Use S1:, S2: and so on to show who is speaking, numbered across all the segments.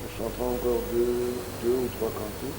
S1: Nous chantons encore deux ou trois cantiques.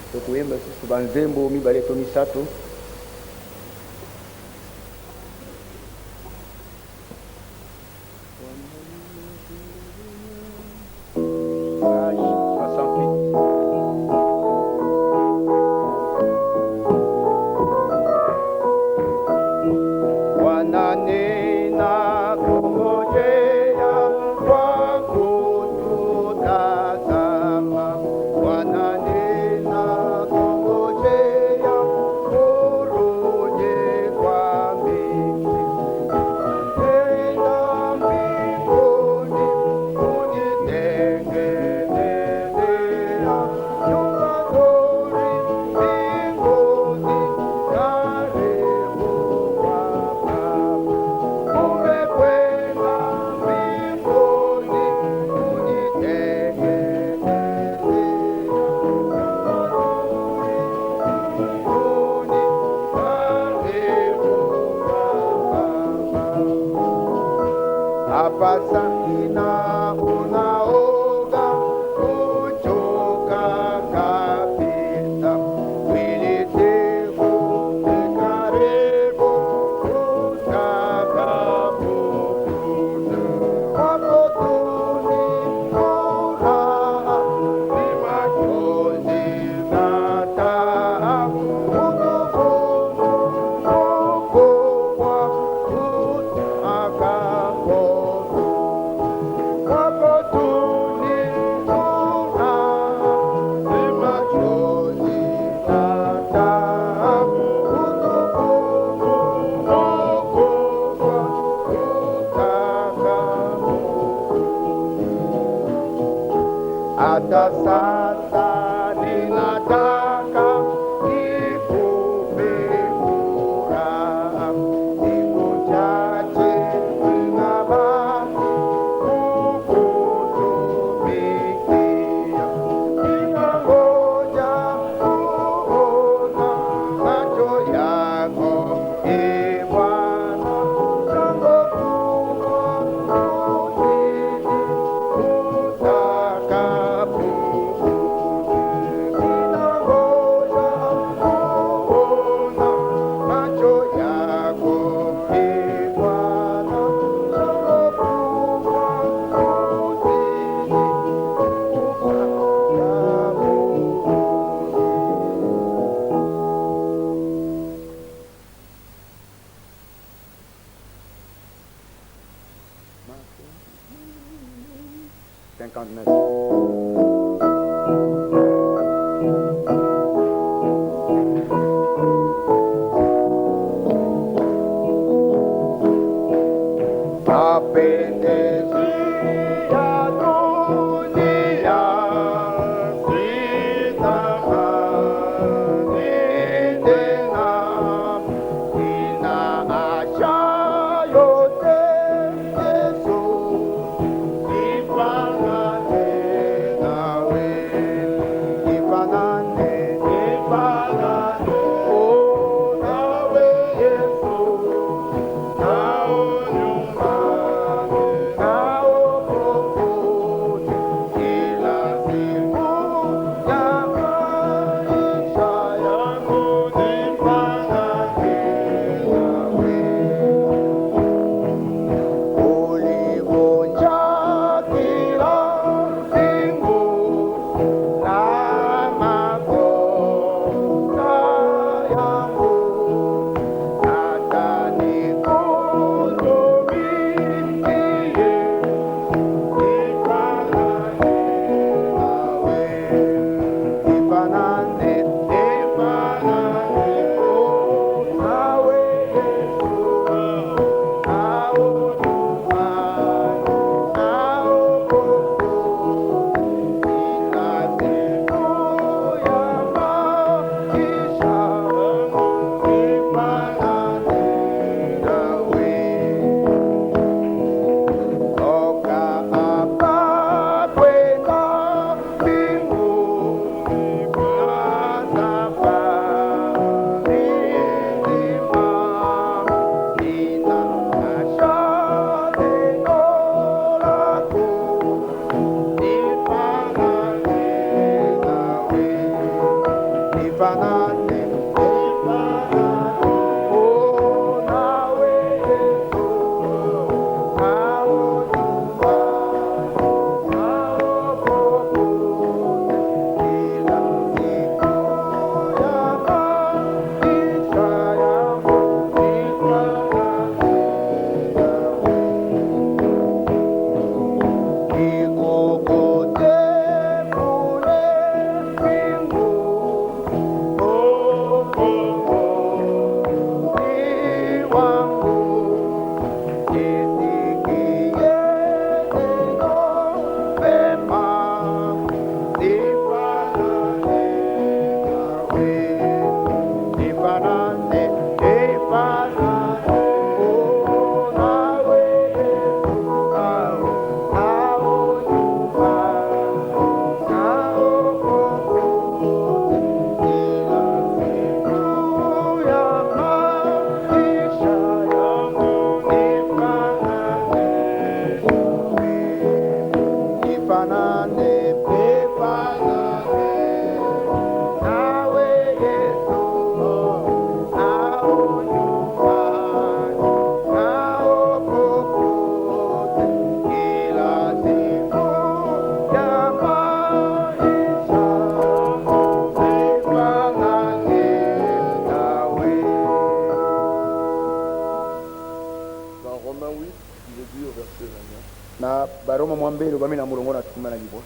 S1: na baroma mwambelo bami na mulongo na tukuma na libwa.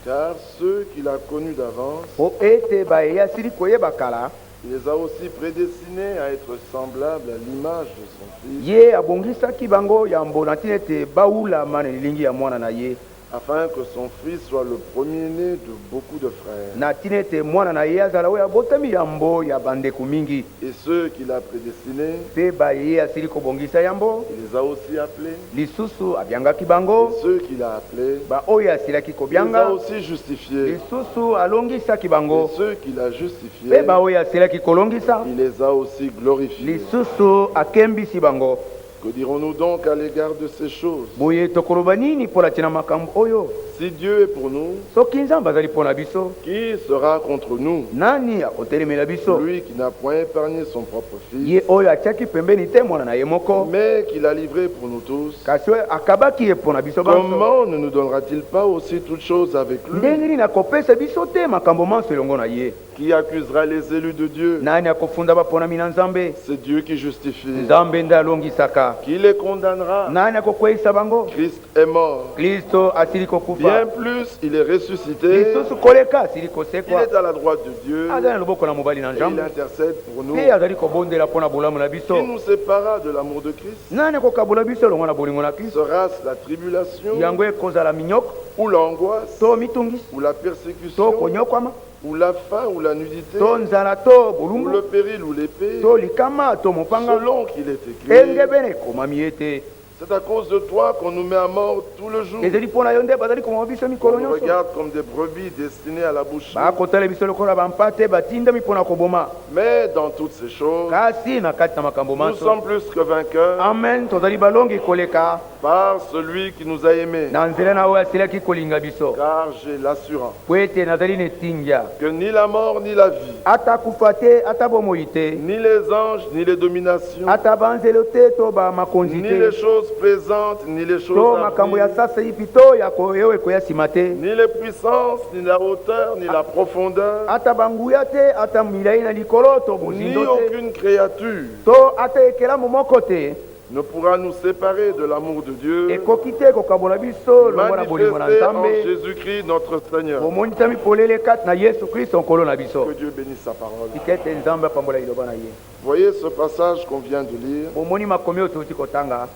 S2: Car ceux qu'il a connus d'avance,
S1: Po ete ba ya siri koyeba kala,
S2: il les a aussi prédestinés à être semblables à l'image de son Fils,
S1: ye abongisaki bango ya mbona tina ete baula mana lilingi ya mwana na ye,
S2: afin que son Fils soit le premier-né de beaucoup de frères.
S1: na tina ete mwana na ye azala oyo abotami yambo ya bandeko mingi.
S2: Et ceux qu'il a prédestinés,
S1: Pe ba ye asili kobongisa yambo,
S2: il les a aussi appelés.
S1: lisusu abyangaki bango,
S2: Et ceux qu'il a appelés,
S1: ba oyo asilaki
S2: il les a
S1: kobyanga,
S2: aussi justifiés.
S1: lisusu alongisaki
S2: Et
S1: bango,
S2: ceux qu'il a
S1: pe
S2: justifiés,
S1: ba oyo asilaki kolongisa,
S2: il les a aussi glorifiés.
S1: lisusu akembisi bango.
S2: Que dirons-nous donc à l'égard de ces choses?
S1: Boye tokoloba nini mpo na tina makambo oyo?
S2: Si Dieu est pour nous,
S1: Soki nzambe azali mpo na biso,
S2: qui sera contre nous?
S1: nani akotelemela biso?
S2: Lui qui n'a point épargné son propre Fils,
S1: Ye oyo atiaki pembeni te mwana na ye moko,
S2: mais qu'il a livré pour nous tous,
S1: kasi oyo akabaki ye mpo na biso banso.
S2: comment ne nous donnera-t-il pas aussi toutes choses avec lui?
S1: Ndenge nini akopesa biso te makambo manso elongo na ye?
S2: Qui accusera les élus de Dieu?
S1: Nani akofunda baponami na nzambe?
S2: C'est Dieu qui justifie.
S1: Nzambe nde alongisaka.
S2: Qui les condamnera?
S1: Nani akokweyisa bango?
S2: Christ est mort.
S1: Kristo asili kokufa.
S2: Bien plus, il est ressuscité.
S1: Lisusu koleka asili
S2: Il
S1: kosekwa.
S2: est à la droite de Dieu.
S1: Azali na loboko na mobali na
S2: Et il
S1: nzambe.
S2: intercède pour nous.
S1: Pe azali kobondela mpo na bolamu na biso.
S2: Qui nous séparera de l'amour de Christ?
S1: Nani akokabola biso elongo na bolingo na Kristo?
S2: Sera-ce la tribulation,
S1: Yango ekozala minyoko
S2: ou l'angoisse,
S1: to mitungisi
S2: ou la
S1: to
S2: persécution,
S1: konyokwama
S2: ou la faim, ou la nudité,
S1: to nzala to
S2: ou
S1: bolumbu
S2: le péril, ou l'épée,
S1: to likama to mopanga
S2: selon qu'il est
S1: enge
S2: écrit?
S1: bene ekomami ete
S2: C'est à cause de toi qu'on nous met à mort tout le jour.
S1: ezali mpo na yo nde bazali komama biso
S2: On
S1: mikolo
S2: nous
S1: nyonso
S2: regarde comme des brebis destinées à la boucherie.
S1: bakotala biso lokola bampate batindami mpo na koboma.
S2: Mais dans toutes ces choses,
S1: Kasi na kati na makambo
S2: nous
S1: manso,
S2: sommes plus que vainqueurs
S1: amen, tozali balongi koleka
S2: par celui qui nous a aimés.
S1: na nzela na oyo asilaki kolinga biso,
S2: Car j'ai l'assurance
S1: po ete nazali na etingya
S2: que ni la mort, ni la vie,
S1: ata kufa te ata bomoi te,
S2: ni les anges, ni les dominations,
S1: ata banzelo te to bamakonzi
S2: ni les
S1: te,
S2: choses présentes, ni les
S1: to
S2: choses à
S1: makambo ya
S2: venir,
S1: sasa ipi to ya oyo ekoya nsima te,
S2: ni les puissances, ni la hauteur, ni la profondeur,
S1: ata banguya te ata milai na likolo to
S2: ni
S1: bozindo te,
S2: aucune créature
S1: to ata ekelamu moko te
S2: ne pourra nous séparer de l'amour de Dieu
S1: ekoki te kokabola biso longo na bolingo na
S2: manifesté en
S1: nzambe
S2: Jésus-Christ notre Seigneur.
S1: bomonisami polele kati na yesu kristo nkolo na biso.
S2: Que Dieu bénisse sa parole.
S1: tika ete nzambe apambola liloba na ye.
S2: Voyez ce passage qu'on vient de lire,
S1: bomoni makomi oyo touti kotanga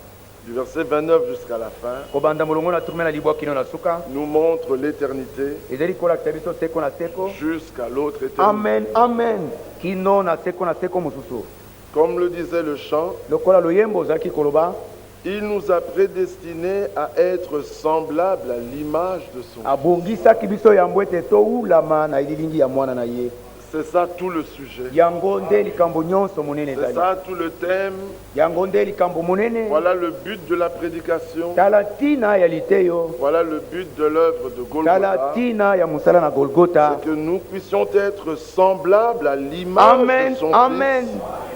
S2: du verset 29 jusqu'à la fin,
S1: kobanda molongo na turme na libwa kino na suka
S2: nous montre l'éternité
S1: ezali kolakisa biso seko na seko.
S2: jusqu'à l'autre éternité.
S1: Amen, amen, kino na seko mosusu.
S2: Comme le disait le chant,
S1: lokola loyembo ozalaki koloba
S2: il nous a prédestinés à être semblables à l'image de son Fils.
S1: abongisaki biso yambo ete toulama na elilingi ya mwana na ye.
S2: C'est ça tout le sujet.
S1: yango nde likambo nyonso monene
S2: C'est
S1: ezali.
S2: ça tout le thème.
S1: yango nde likambo monene.
S2: Voilà le but de la prédication.
S1: tala ntina ya liteyo,
S2: Voilà le but de l'œuvre de
S1: tala
S2: Golgotha.
S1: ntina ya mosala na golgota.
S2: C'est que nous puissions être semblables à l'image
S1: Amen,
S2: de son
S1: amen,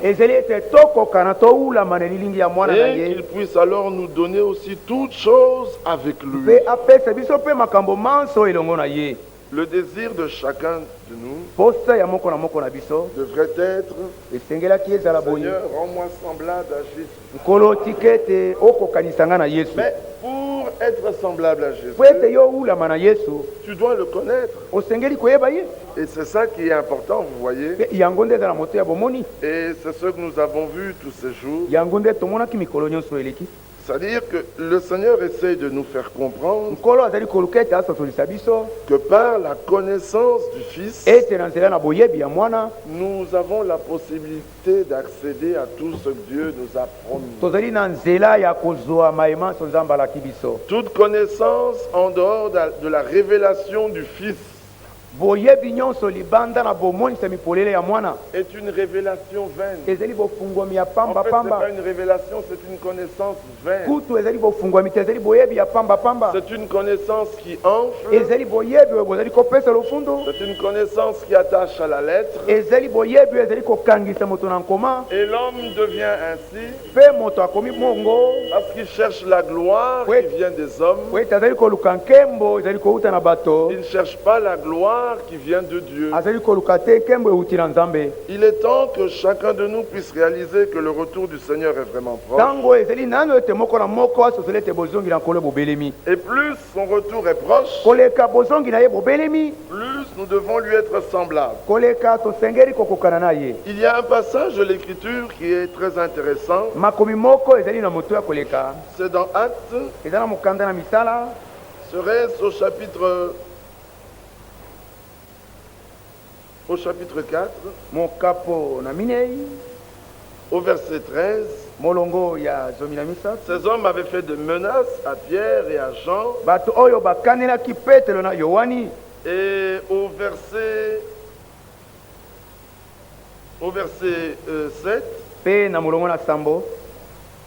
S2: Fils.
S1: ezali ete tokoka na toulama na elilingi ya mwana na
S2: Et
S1: ye,
S2: qu'il puisse alors nous donner aussi toutes choses avec lui.
S1: mpe apesa biso mpe makambo manso elongo na ye.
S2: Le désir de chacun de nous
S1: posa ya moko na biso
S2: devrait être:
S1: esengelaki ezala boye,
S2: Seigneur, rends-moi semblable à Jésus.
S1: nkolo tika ete okokanisa nga na yesu.
S2: Mais pour être semblable à Jésus,
S1: po ete yo ulama na yesu
S2: tu dois le connaître.
S1: osengeli koyeba ye.
S2: Et c'est ça qui est important, vous voyez.
S1: Pe yango nde eza na moto ya bomoni,
S2: Et c'est ce que nous avons vu tous ces jours.
S1: yango nde tomonaki mikolo nyonso eleki.
S2: C'est-à-dire que le Seigneur essaye de nous faire comprendre
S1: nkolo azali koluka ete asosolisa biso
S2: que par la connaissance du Fils,
S1: ete na nzela na boyebi ya mwana
S2: nous avons la possibilité d'accéder à tout ce que Dieu nous a promis.
S1: tozali na nzela ya kozwa mayema so nzambe alaki biso.
S2: Toute connaissance en dehors de la révélation du Fils
S1: boyebi nyonso libanda na bomonisami polele ya mwana
S2: est une révélation vaine.
S1: ezali bofungwami ya
S2: En fait, ce n'est
S1: pamba
S2: pas une révélation, c'est une connaissance vaine.
S1: kutu ezali bofungwami te, ezali boyebi ya pamba
S2: C'est une connaissance qui enfle,
S1: ezali boyebi oyo bozali kopesa lofundo,
S2: c'est une connaissance qui attache à la lettre,
S1: ezali boyebi oyo ezali kokangisa moto na nkoma,
S2: et l'homme devient ainsi
S1: mpe moto akomi mongo
S2: parce qu'il cherche la gloire
S1: Oui.
S2: qui vient des hommes.
S1: po ete azali koluka nkembo ezali kouta na bato,
S2: Il ne cherche pas la gloire gloire qui vient de Dieu.
S1: azali koluka te nkembo euti na Nzambe.
S2: Il est temps que chacun de nous puisse réaliser que le retour du Seigneur est vraiment proche.
S1: Tango ezali nano ete moko na moko asosoli ete bozongi na nkolo bobelemi.
S2: Et plus son retour est proche,
S1: Koleka bozongi na ye bobelemi,
S2: plus nous devons lui être semblables.
S1: koleka tosengeli kokokana na ye.
S2: Il y a un passage de l'Écriture qui est très intéressant.
S1: Makomi moko ezali na moto ya koleka.
S2: C'est dans Actes,
S1: Eza na mokanda na misala,
S2: serait-ce au chapitre 4,
S1: mokapo na minei,
S2: au verset 13.
S1: molongo ya zomi na misato.
S2: Ces hommes avaient fait de menaces à Pierre et à Jean.
S1: Bato oyo bakanelaki Petelo na Yohani.
S2: Et au verset 7,
S1: Pe na molongo na sambo.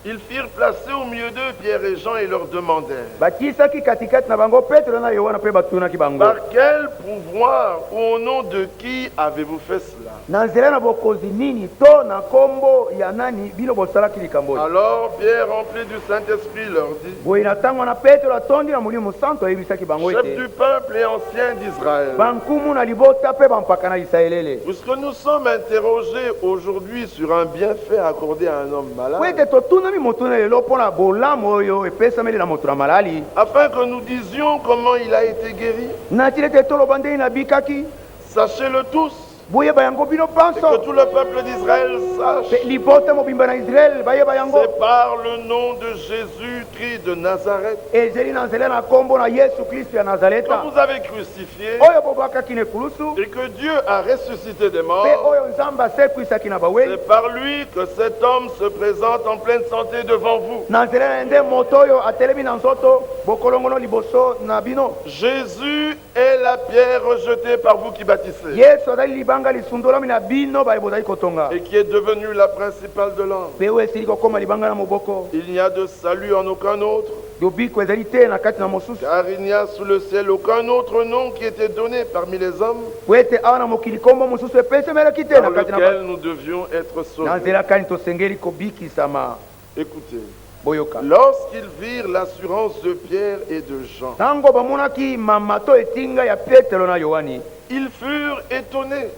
S2: ils firent placer au milieu d'eux Pierre et Jean et leur demandèrent:
S1: Batisaki katikati na bango Petelo na Yohana pe batunaki bango.
S2: par quel pouvoir ou au nom de qui avez-vous fait cela?
S1: Na nzela na bokozi nini to na kombo ya nani bino bosalaki likambo oyo.
S2: Alors Pierre, rempli du Saint-Esprit, leur dit:
S1: Boye na ntango na Petelo atondi na molimo santo ayebisaki bango
S2: chef
S1: ete
S2: du peuple et ancien d'Israël,
S1: bankumu na libota pe bampaka na Israelele.
S2: puisque nous sommes interrogés aujourd'hui sur un bienfait accordé à un homme
S1: Po
S2: malade,
S1: ete totunami motu na lelo mpo na bolamu oyo epesameli na moto na malali.
S2: afin que nous disions comment il a été guéri,
S1: Nati ete toloba ndenge nabikaki.
S2: sachez-le tous,
S1: Boyeba yango bino
S2: et que
S1: panso.
S2: tout le peuple d'Israël sache.
S1: Pe libota mobimba na Israel bayeba yango.
S2: C'est par le nom de Jésus-Christ de Nazareth
S1: Ezeli na nzela na kombo na Yesu Kristo ya
S2: que
S1: Nazareta.
S2: vous avez crucifié
S1: Oyo bobakaki na ekulusu.
S2: et que Dieu a ressuscité des
S1: Pe
S2: morts.
S1: oyo Nzambe asekwisaki na baweni.
S2: C'est par lui que cet homme se présente en pleine santé devant vous.
S1: Na nzela na nde moto oyo atelemi na nzoto bokolongono liboso na bino.
S2: Jésus est la pierre rejetée par vous qui bâtissez
S1: Yesu azali libanga lisundolami na bino baye bozali kotonga.
S2: et qui est devenue la principale de l'angle.
S1: Pe oyo esili kokoma libanga na moboko.
S2: Il n'y a de salut en aucun autre,
S1: Yobiko ezali te na kati na mosusu.
S2: car il n'y a sous le ciel aucun autre nom qui était donné parmi les hommes
S1: Po ete awa na mokili kombo mosusu epesemelaki te na
S2: par
S1: kati na
S2: lequel nous devions être
S1: na
S2: sauvés.
S1: nzela kani tosengeli kobikisama.
S2: Écoutez,
S1: Boyoka.
S2: lorsqu'ils virent l'assurance de Pierre et de Jean,
S1: Tango bamonaki mamato etinga ya Petelo na Yohani.
S2: ils furent étonnés,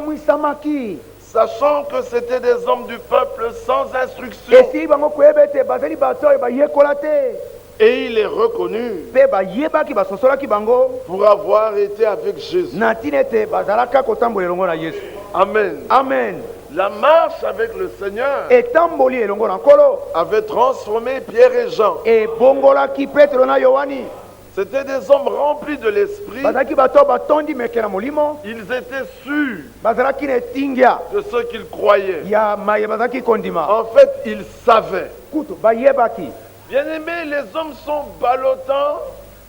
S1: Bakamwisamaki.
S2: sachant que c'étaient des hommes du peuple sans instruction.
S1: Esili bango koyeba ete bazali bato oyo bayekola te.
S2: Et il les reconnut
S1: Pe bayebaki basosolaki bango.
S2: pour avoir été avec Jésus.
S1: Na ntina ete bazalaka kotambola elongo na Yesu.
S2: Amen.
S1: Amen.
S2: La marche avec le Seigneur
S1: Etamboli elongo na nkolo.
S2: avait transformé Pierre et Jean.
S1: Ebongolaki Petelo na Yohani.
S2: C'étaient des hommes remplis de l'esprit.
S1: Bazalaki bato batondi meke na molimo.
S2: Ils étaient sûrs
S1: Bazalaki na etingya
S2: de ce qu'ils croyaient.
S1: ya maye bazalaki kondima.
S2: En fait, ils savaient.
S1: Kutu bayebaki.
S2: Bien-aimés, les hommes sont ballottants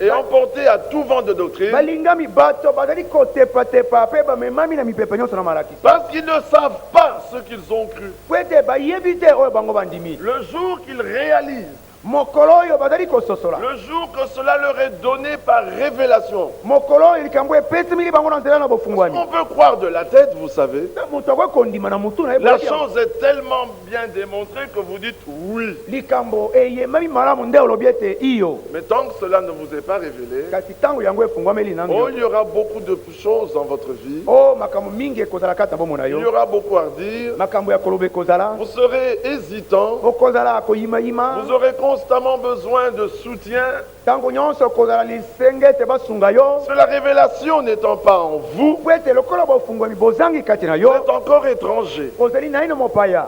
S2: et emportés à tout vent de doctrine
S1: Balingami bato bazali kotepatepa pe bamemami na mipepe nyonso na malakisi.
S2: parce qu'ils ne savent pas ce qu'ils ont cru.
S1: Po ete bayebi te oyo bango bandimi.
S2: Le jour qu'ils réalisent,
S1: Mokolo oyo bazali kososola.
S2: le jour que cela leur est donné par révélation,
S1: Mokolo oyo likambo epesemeli bango na nzela na bofungwami.
S2: on peut croire de la tête, vous savez.
S1: Moto akokondima na mutu na ye
S2: La
S1: bolaki.
S2: chose est tellement bien démontrée que vous dites oui.
S1: Likambo eyemami malamu nde olobi ete iyo.
S2: Mais tant que cela ne vous est pas révélé,
S1: Kasi ntango yango efungwameli na
S2: oh,
S1: ndio.
S2: il y aura beaucoup de choses dans votre vie.
S1: Oh makambo mingi ekozala kati na bomo na
S2: Il y
S1: yo.
S2: aura beaucoup à dire.
S1: Makambo ya koloba ekozala.
S2: Vous serez hésitant.
S1: Okozala koyimayima.
S2: Vous aurez constamment besoin de soutien.
S1: Ntango nyonso okozala lisenge ete basunga yo.
S2: Parce que la révélation n'étant pas en vous,
S1: Po ete lokola bofungwami bozangi kati na
S2: vous
S1: yo.
S2: êtes encore étranger.
S1: Ozali naino mopaya.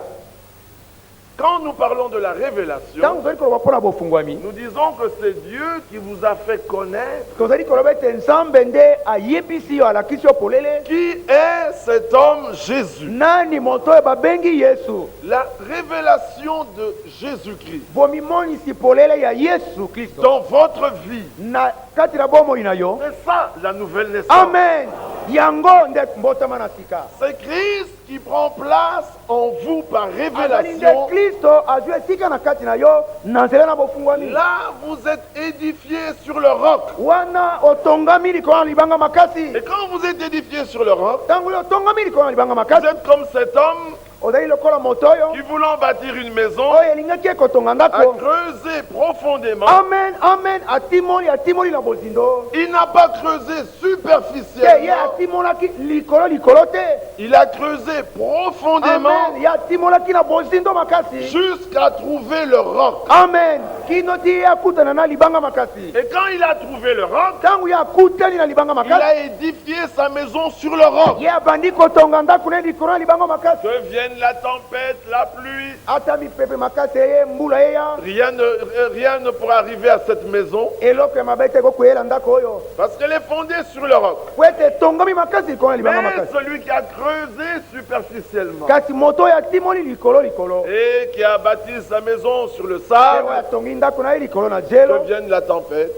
S2: Quand nous parlons de la révélation,
S1: Ntango ozali koloba mpona bofungwami.
S2: nous disons que c'est Dieu qui vous a fait connaître
S1: Tozali koloba ete nzambe nde ayebisi yo alakisi yo polele.
S2: qui est cet homme Jésus.
S1: Nani moto oyo babengi Yesu.
S2: La révélation de Jésus-Christ
S1: Bomimonisi polele ya Yesu Kristo.
S2: dans votre vie.
S1: Na kati na bomoi na yo.
S2: C'est ça la nouvelle naissance.
S1: Amen. Yango nde mbotama na sika.
S2: C'est Christ qui prend place en vous par
S1: Azali nde
S2: révélation.
S1: Kristo azwi esika na kati na yo na nzela na bofungwami.
S2: Là, vous êtes édifiés sur le roc.
S1: Wana otongami likolo na libanga makasi.
S2: Et quand vous êtes édifiés sur le roc,
S1: Ntango yo otongami likolo na libanga
S2: vous
S1: makasi.
S2: êtes comme cet homme
S1: ozali lokola moto oyo
S2: qui voulant bâtir une maison
S1: oyo elingaki ekotonga
S2: a
S1: ndako.
S2: creusé profondément.
S1: Amen, amen. Atimoli na bozindo.
S2: Il n'a pas creusé
S1: Ye
S2: superficiellement.
S1: atimolaki likolo te.
S2: Il a creusé profondément
S1: Amen. Ye atimolaki na bozindo makasi.
S2: jusqu'à trouver le roc.
S1: Amen. Kino ti ye akutana na libanga makasi.
S2: Et quand il a trouvé le roc,
S1: Tangu ye akutani na libanga
S2: il a
S1: makasi.
S2: édifié sa maison sur le roc.
S1: Ye abandi kotonga ndako na likolo na libanga makasi.
S2: Que vienne la tempête, la pluie,
S1: Ata mipepe makasi ye mbula yeya.
S2: rien ne pourra arriver à cette maison
S1: Eloko ya mabe te kokweyela ndako oyo.
S2: parce qu'elle est fondée sur le roc.
S1: Po ete etongami makasi likolo na libanga
S2: Mais
S1: makasi.
S2: celui qui a creusé superficiellement
S1: Kasi moto oyo atimoli likolo.
S2: et qui a bâti sa maison sur le
S1: Oyo
S2: sable,
S1: atongi ndako na ye likolo na
S2: que
S1: jelo.
S2: vienne la tempête,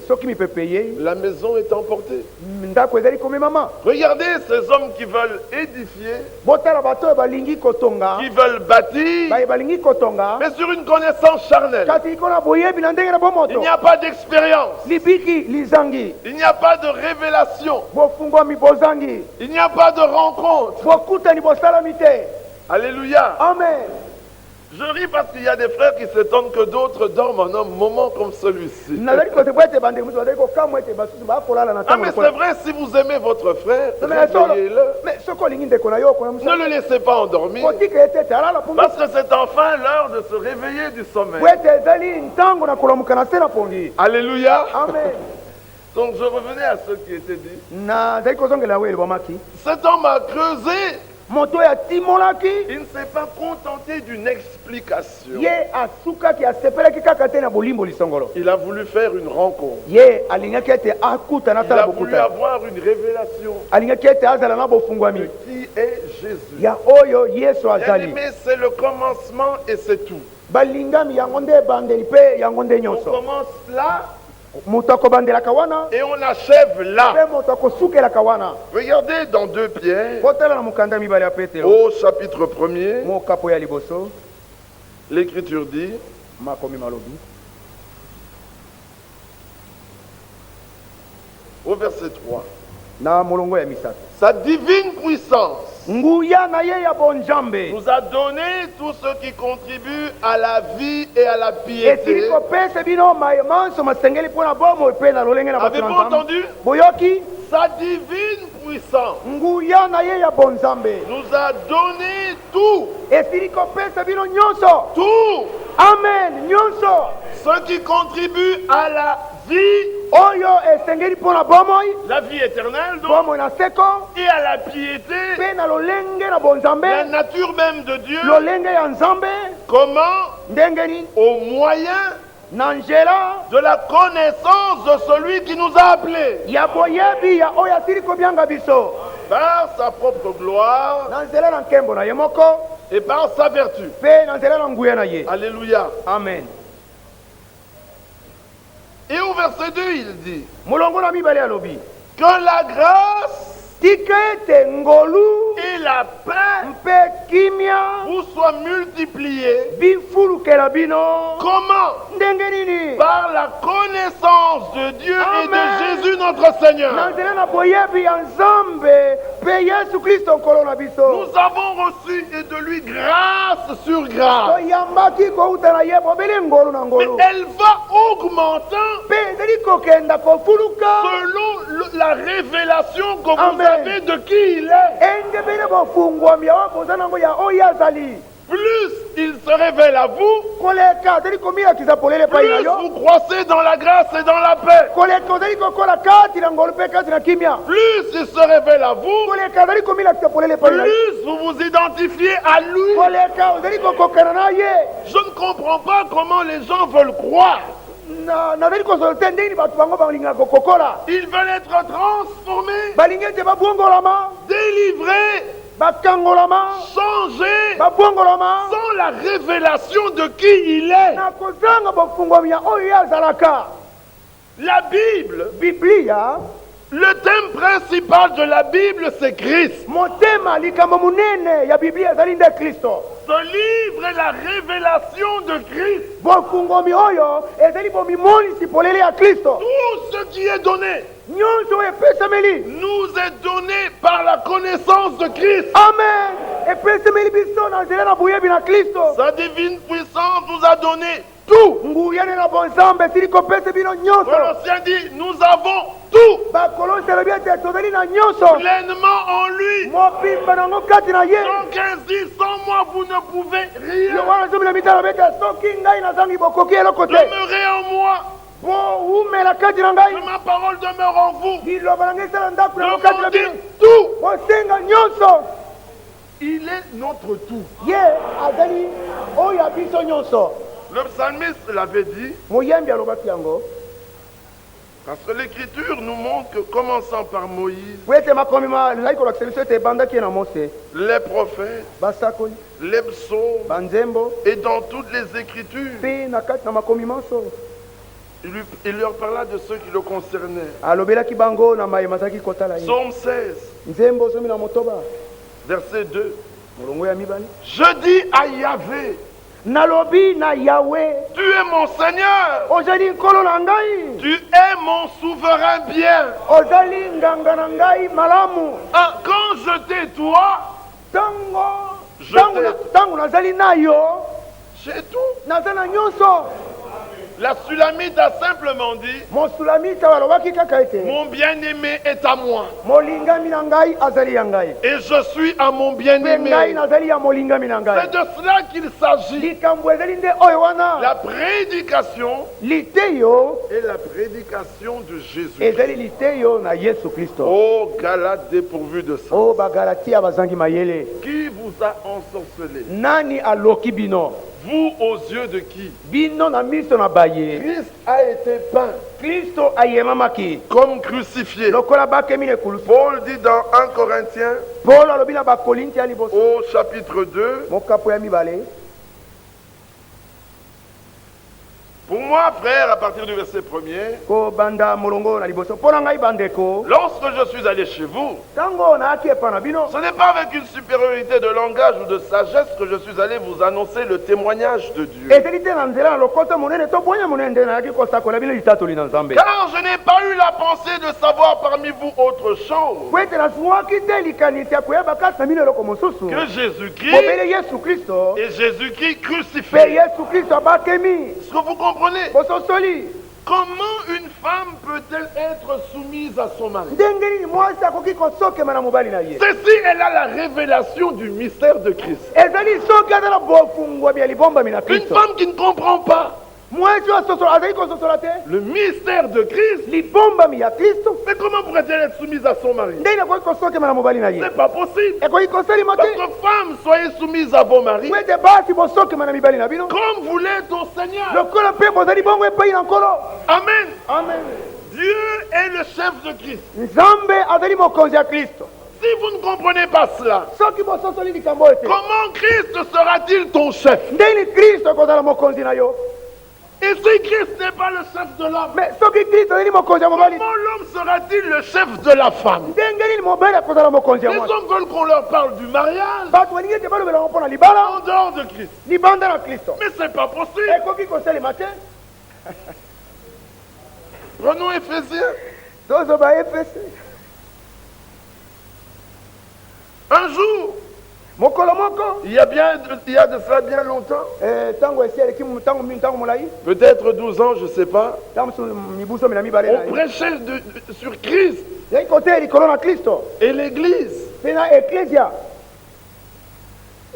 S1: Soki mipepe yei.
S2: la maison est emportée.
S1: Ndako ezali komemama.
S2: Regardez ces hommes qui veulent édifier,
S1: Botala bato oyo balingi kotonga.
S2: qui veulent bâtir,
S1: Balingi kotonga.
S2: mais sur une connaissance charnelle.
S1: Kasi liko na boyebi na ndenge na
S2: Il
S1: bomoto.
S2: n'y a pas d'expérience,
S1: Libiki lizangi.
S2: il n'y a pas de révélation,
S1: Bofungwami bozangi.
S2: il n'y a pas de rencontre.
S1: Bokutani bosalami te.
S2: Alléluia.
S1: Amen.
S2: Je ris parce qu'il y a des frères qui s'étonnent que d'autres dorment en un moment comme celui-ci.
S1: Nazali kote po ete bande mutu bazali kokamwa ete basusu bakolala na
S2: Ah
S1: ntango
S2: mais
S1: lokola.
S2: c'est vrai, si vous aimez votre frère,
S1: Mais solo-
S2: réveillez-le.
S1: mais soko olingi ndeko na yo okona
S2: Ne
S1: musa.
S2: le laissez pas endormir.
S1: Kotika ete ete alala pongi.
S2: Parce que c'est enfin l'heure de se réveiller du sommeil.
S1: Po ete ezali ntango na kolamuka na se na pongi.
S2: Alléluia.
S1: Amen.
S2: Donc je revenais à ce qui était dit.
S1: Nazali kozongela we elobamaki.
S2: Cet homme a creusé.
S1: Moto oyo atimolaki.
S2: Il ne s'est pas contenté d'une explication.
S1: Ye asukaki asepelaki kaka te na bolimbo lisongolo.
S2: Il a voulu faire une rencontre.
S1: Ye alingaki ete akutana
S2: Il
S1: tala
S2: a voulu
S1: bokutana.
S2: avoir une révélation
S1: Alingaki ete azala na
S2: de
S1: bofungwami.
S2: qui est Jésus.
S1: Ya oyo Yesu azali.
S2: Bien-aimé, c'est le commencement et c'est tout.
S1: Balingami yango nde ebandeli mpe yango nde
S2: On
S1: nyonso.
S2: commence là
S1: Moto akobandelaka wana
S2: et on achève là.
S1: mpe moto akosukelaka wana.
S2: Regardez dans 2 Pierre,
S1: Kotala na mokanda mibale ya Petelo.
S2: au chapitre 1er,
S1: Mokapo ya liboso
S2: l'Écriture dit,
S1: makomi malobi.
S2: au verset 3,
S1: Na molongo ya misato.
S2: sa divine puissance
S1: Nguya na ye ya bonjambe.
S2: nous a donné tout ce qui contribue à la vie et à la piété.
S1: Esili kopesa bino manso masengeli mpona bomo mpe na lolenge na bato
S2: Avez-vous
S1: na Nzambe.
S2: entendu?
S1: Boyoki
S2: Sa divine puissance
S1: nguya na ye ya bonzambe.
S2: nous a donné tout,
S1: Esili kopesa bino nyonso.
S2: tout
S1: Amen. Nyonso.
S2: ce qui contribue à la vie,
S1: Oyo esengeli mpona bomoi.
S2: la vie éternelle donc,
S1: Bomoi na seko.
S2: et à la piété,
S1: Mpe na lolenge na bonzambe.
S2: la nature même de Dieu.
S1: Lolenge ya nzambe.
S2: Comment?
S1: Ndenge nini?
S2: Au moyen
S1: Na nzela
S2: de la connaissance de celui qui nous a appelés
S1: ya boyebi ya oyo asili kobyanga biso.
S2: par sa propre gloire
S1: Na nzela na nkembo na ye moko.
S2: et par sa vertu.
S1: Mpe na nzela na nguya na ye.
S2: Alléluia.
S1: Amen.
S2: Et au verset 2, il dit
S1: Molongo na mibale alobi.
S2: que la grâce
S1: Tika ete ngolu
S2: et la paix
S1: mpe kimia
S2: vous soient multipliées.
S1: bifulukela bino.
S2: Comment?
S1: Ndenge nini?
S2: Par la connaissance de Dieu et
S1: Amen.
S2: de Jésus notre Seigneur.
S1: Na nzela na boyebi ya nzambe mpe yesu kristo nkolo na biso.
S2: Nous avons reçu et de lui grâce sur grâce.
S1: Toyambaki kouta na ye bobeli ngolu na
S2: Mais
S1: ngolu.
S2: elle va augmentant
S1: Mpe ezali kokenda kofuluka.
S2: selon la révélation que vous
S1: Amen.
S2: avez de qui il est.
S1: Engebele bofungwami ya waboza nango ya oyo azali.
S2: Plus il se révèle à vous,
S1: Koleka ozali komiyakisa polele epai na
S2: plus
S1: yo.
S2: vous croissez dans la grâce et dans la paix.
S1: Koleka ozali kokola kati na ngolu mpe kati na kimia.
S2: Plus il se révèle à vous,
S1: Koleka ozali komiyakisa polele epai na yo.
S2: plus vous vous identifiez à lui.
S1: Koleka ozali kokokana na ye.
S2: Je ne comprends pas comment les gens veulent croire.
S1: Nazali kozala te ndenge bato bango balingaka kokokola.
S2: Ils veulent être transformés,
S1: Balingi ete babwongolama.
S2: délivrés,
S1: Bakangolama.
S2: changés,
S1: Babwongolama.
S2: sans la révélation de qui il est.
S1: Na kozanga bofungwami ya oyo ye azalaka.
S2: La Bible,
S1: Biblia.
S2: le thème principal de la Bible, c'est Christ.
S1: Motema likambo munene ya Biblia ezali nde Kristo.
S2: Ce livre est la révélation de Christ.
S1: Bofungwami oyo ezali bomimonisi polele ya Kristo.
S2: Tout ce qui est donné
S1: Nyonso oyo epesameli.
S2: nous est donné par la connaissance de Christ.
S1: Amen. epesemeli biso na nzela na boyebi na Kristo.
S2: Sa divine puissance nous a donné tout.
S1: Nguya na bonzambe esili kopesa bino nyonso.
S2: Colossiens dit, nous avons tout
S1: bakolosi elobi ete tozali na nyonso
S2: pleinement en lui.
S1: mobimba nango kati na ye.
S2: Jean 15 dit, sans moi vous ne pouvez rien.
S1: yohana 12 alobi ete soki ngai nazangi bokoki eloko te.
S2: Demeurez en moi,
S1: boumela kati na ngai.
S2: que ma parole demeure en vous.
S1: liloba na ngai esala ndako nango kati na bino.
S2: Demandez tout.
S1: bosenga nyonso.
S2: Il est notre tout.
S1: ye azali oyo ya biso nyonso.
S2: Le psalmiste l'avait dit,
S1: moyembi alobaki yango
S2: parce que l'écriture nous montre que commençant par Moïse,
S1: po ete makomi ezali kolakisa biso ete ebandaki ye na mose
S2: les prophètes,
S1: basakoli
S2: les psaumes
S1: banzembo
S2: et dans toutes les écritures,
S1: mpe na kati na makomi manso
S2: il leur parla de ceux qui le concernaient.
S1: alobelaki bango na mayema azalaki kotala ye.
S2: Psaume 16,
S1: nzembo somi na motoba
S2: verset 2.
S1: molongo ya mibali
S2: Je dis à Yahvé,
S1: nalobi na yawe
S2: tu es mon Seigneur,
S1: ozali nkolo na ngai,
S2: tu es mon souverain bien.
S1: ozali nganga na ngai malamu.
S2: Ah, quand je t'ai toi,
S1: ntango nazali na yo
S2: j'ai tout.
S1: naza na nyonso.
S2: La Sulamite a simplement dit,
S1: mosulamita balobaki kaka ete
S2: mon bien-aimé est à moi
S1: molingami na ngai azali ya ngai
S2: et je suis à mon
S1: mpe ngai
S2: bien-aimé.
S1: nazali ya molingami na
S2: C'est
S1: ngai.
S2: de cela qu'il s'agit.
S1: likambo ezali nde oyo wana
S2: La prédication
S1: liteyo
S2: est la prédication de Jésus.
S1: ezali liteyo na yesu kristo.
S2: Oh, Galates dépourvu de ça.
S1: o bagalatia bazangi mayele.
S2: Qui vous a ensorcelé?
S1: nani aloki bino?
S2: Vous aux yeux de qui?
S1: bino na miso na baye.
S2: Christ a été peint
S1: kristo ayemamaki
S2: comme crucifié.
S1: lokola bakemi na ekulusu.
S2: Paul dit dans 1 Corinthiens
S1: polo alobi na bakorinti ya liboso
S2: au chapitre 2,
S1: mokapo ya mibale.
S2: pour moi frère, à partir du verset 1er,
S1: kobanda molongo na liboso mpo na ngai bandeko,
S2: lorsque je suis allé chez vous,
S1: ntango naaki epa na bino
S2: ce n'est pas avec une supériorité de langage ou de sagesse que je suis allé vous annoncer le témoignage de Dieu.
S1: ezali te na nzela na lokoto monene to bonya monene nde nayaki kosakola bino litatoli na nzambe.
S2: Car je n'ai pas eu la pensée de savoir parmi vous autre chose
S1: po ete nazwaki te likanisi ya koyeba kati na bino eloko mosusu
S2: que Jésus-Christ
S1: mobele yesu kristo
S2: et Jésus-Christ
S1: mpe
S2: crucifié.
S1: yesu kristo abakemi.
S2: Est-ce que vous comprenez?
S1: bososoli
S2: Comment une femme peut-elle être soumise à son mari?
S1: ndenge nini mwasi akoki kosokema na mobali na ye?
S2: C'est si elle a la révélation du mystère de Christ.
S1: ezali soki aza na bofungwami ya libombami na
S2: Une
S1: kristo.
S2: femme qui ne comprend pas
S1: mwasi oyo asosola azali kososola te
S2: le mystère de Christ,
S1: libombami ya kristo,
S2: mais comment pourrait-elle être soumise à son mari?
S1: ndenge akoki kosokema na mobali na ye?
S2: C'est pas possible.
S1: ekoki kosalima
S2: Parce
S1: te.
S2: que femmes, soyez soumises à vos maris
S1: po ete basi bosokema na mibali na bino
S2: comme vous l'êtes au Seigneur.
S1: lokola mpe bozali bongo epai na nkolo.
S2: Amen.
S1: amen.
S2: Dieu est le chef de Christ.
S1: nzambe azali mokonzi ya kristo.
S2: Si vous ne comprenez pas cela,
S1: soki bososoli likambo oyo te,
S2: comment Christ sera-t-il ton chef?
S1: ndeni kristo akozala mokonzi na yo?
S2: Et si Christ n'est pas le chef de l'homme,
S1: me soki kristo azali mokonzi ya mobali,
S2: comment l'homme sera-t-il le chef de la femme?
S1: ndenge nini mobali akozala mokonzi ya
S2: Les
S1: mwasi?
S2: hommes veulent qu'on leur parle du mariage
S1: bato balingi ete balobelaka mpo na libala
S2: en dehors de Christ.
S1: libanda na kristo.
S2: Mais c'est pas possible.
S1: ekoki kosalema te.
S2: Prenons Éphésiens.
S1: tozoba efese
S2: Un jour,
S1: mokolo moko
S2: il y a de cela bien longtemps,
S1: ntango esi eleki ntango molai,
S2: peut-être 12 ans, je ne sais pas,
S1: ntango mosusu mibuso mi na mibale na
S2: on
S1: ye
S2: prêchait sur Christ
S1: yaki koteya likolo na kristo
S2: et l'Église.
S1: mpe na eklesia.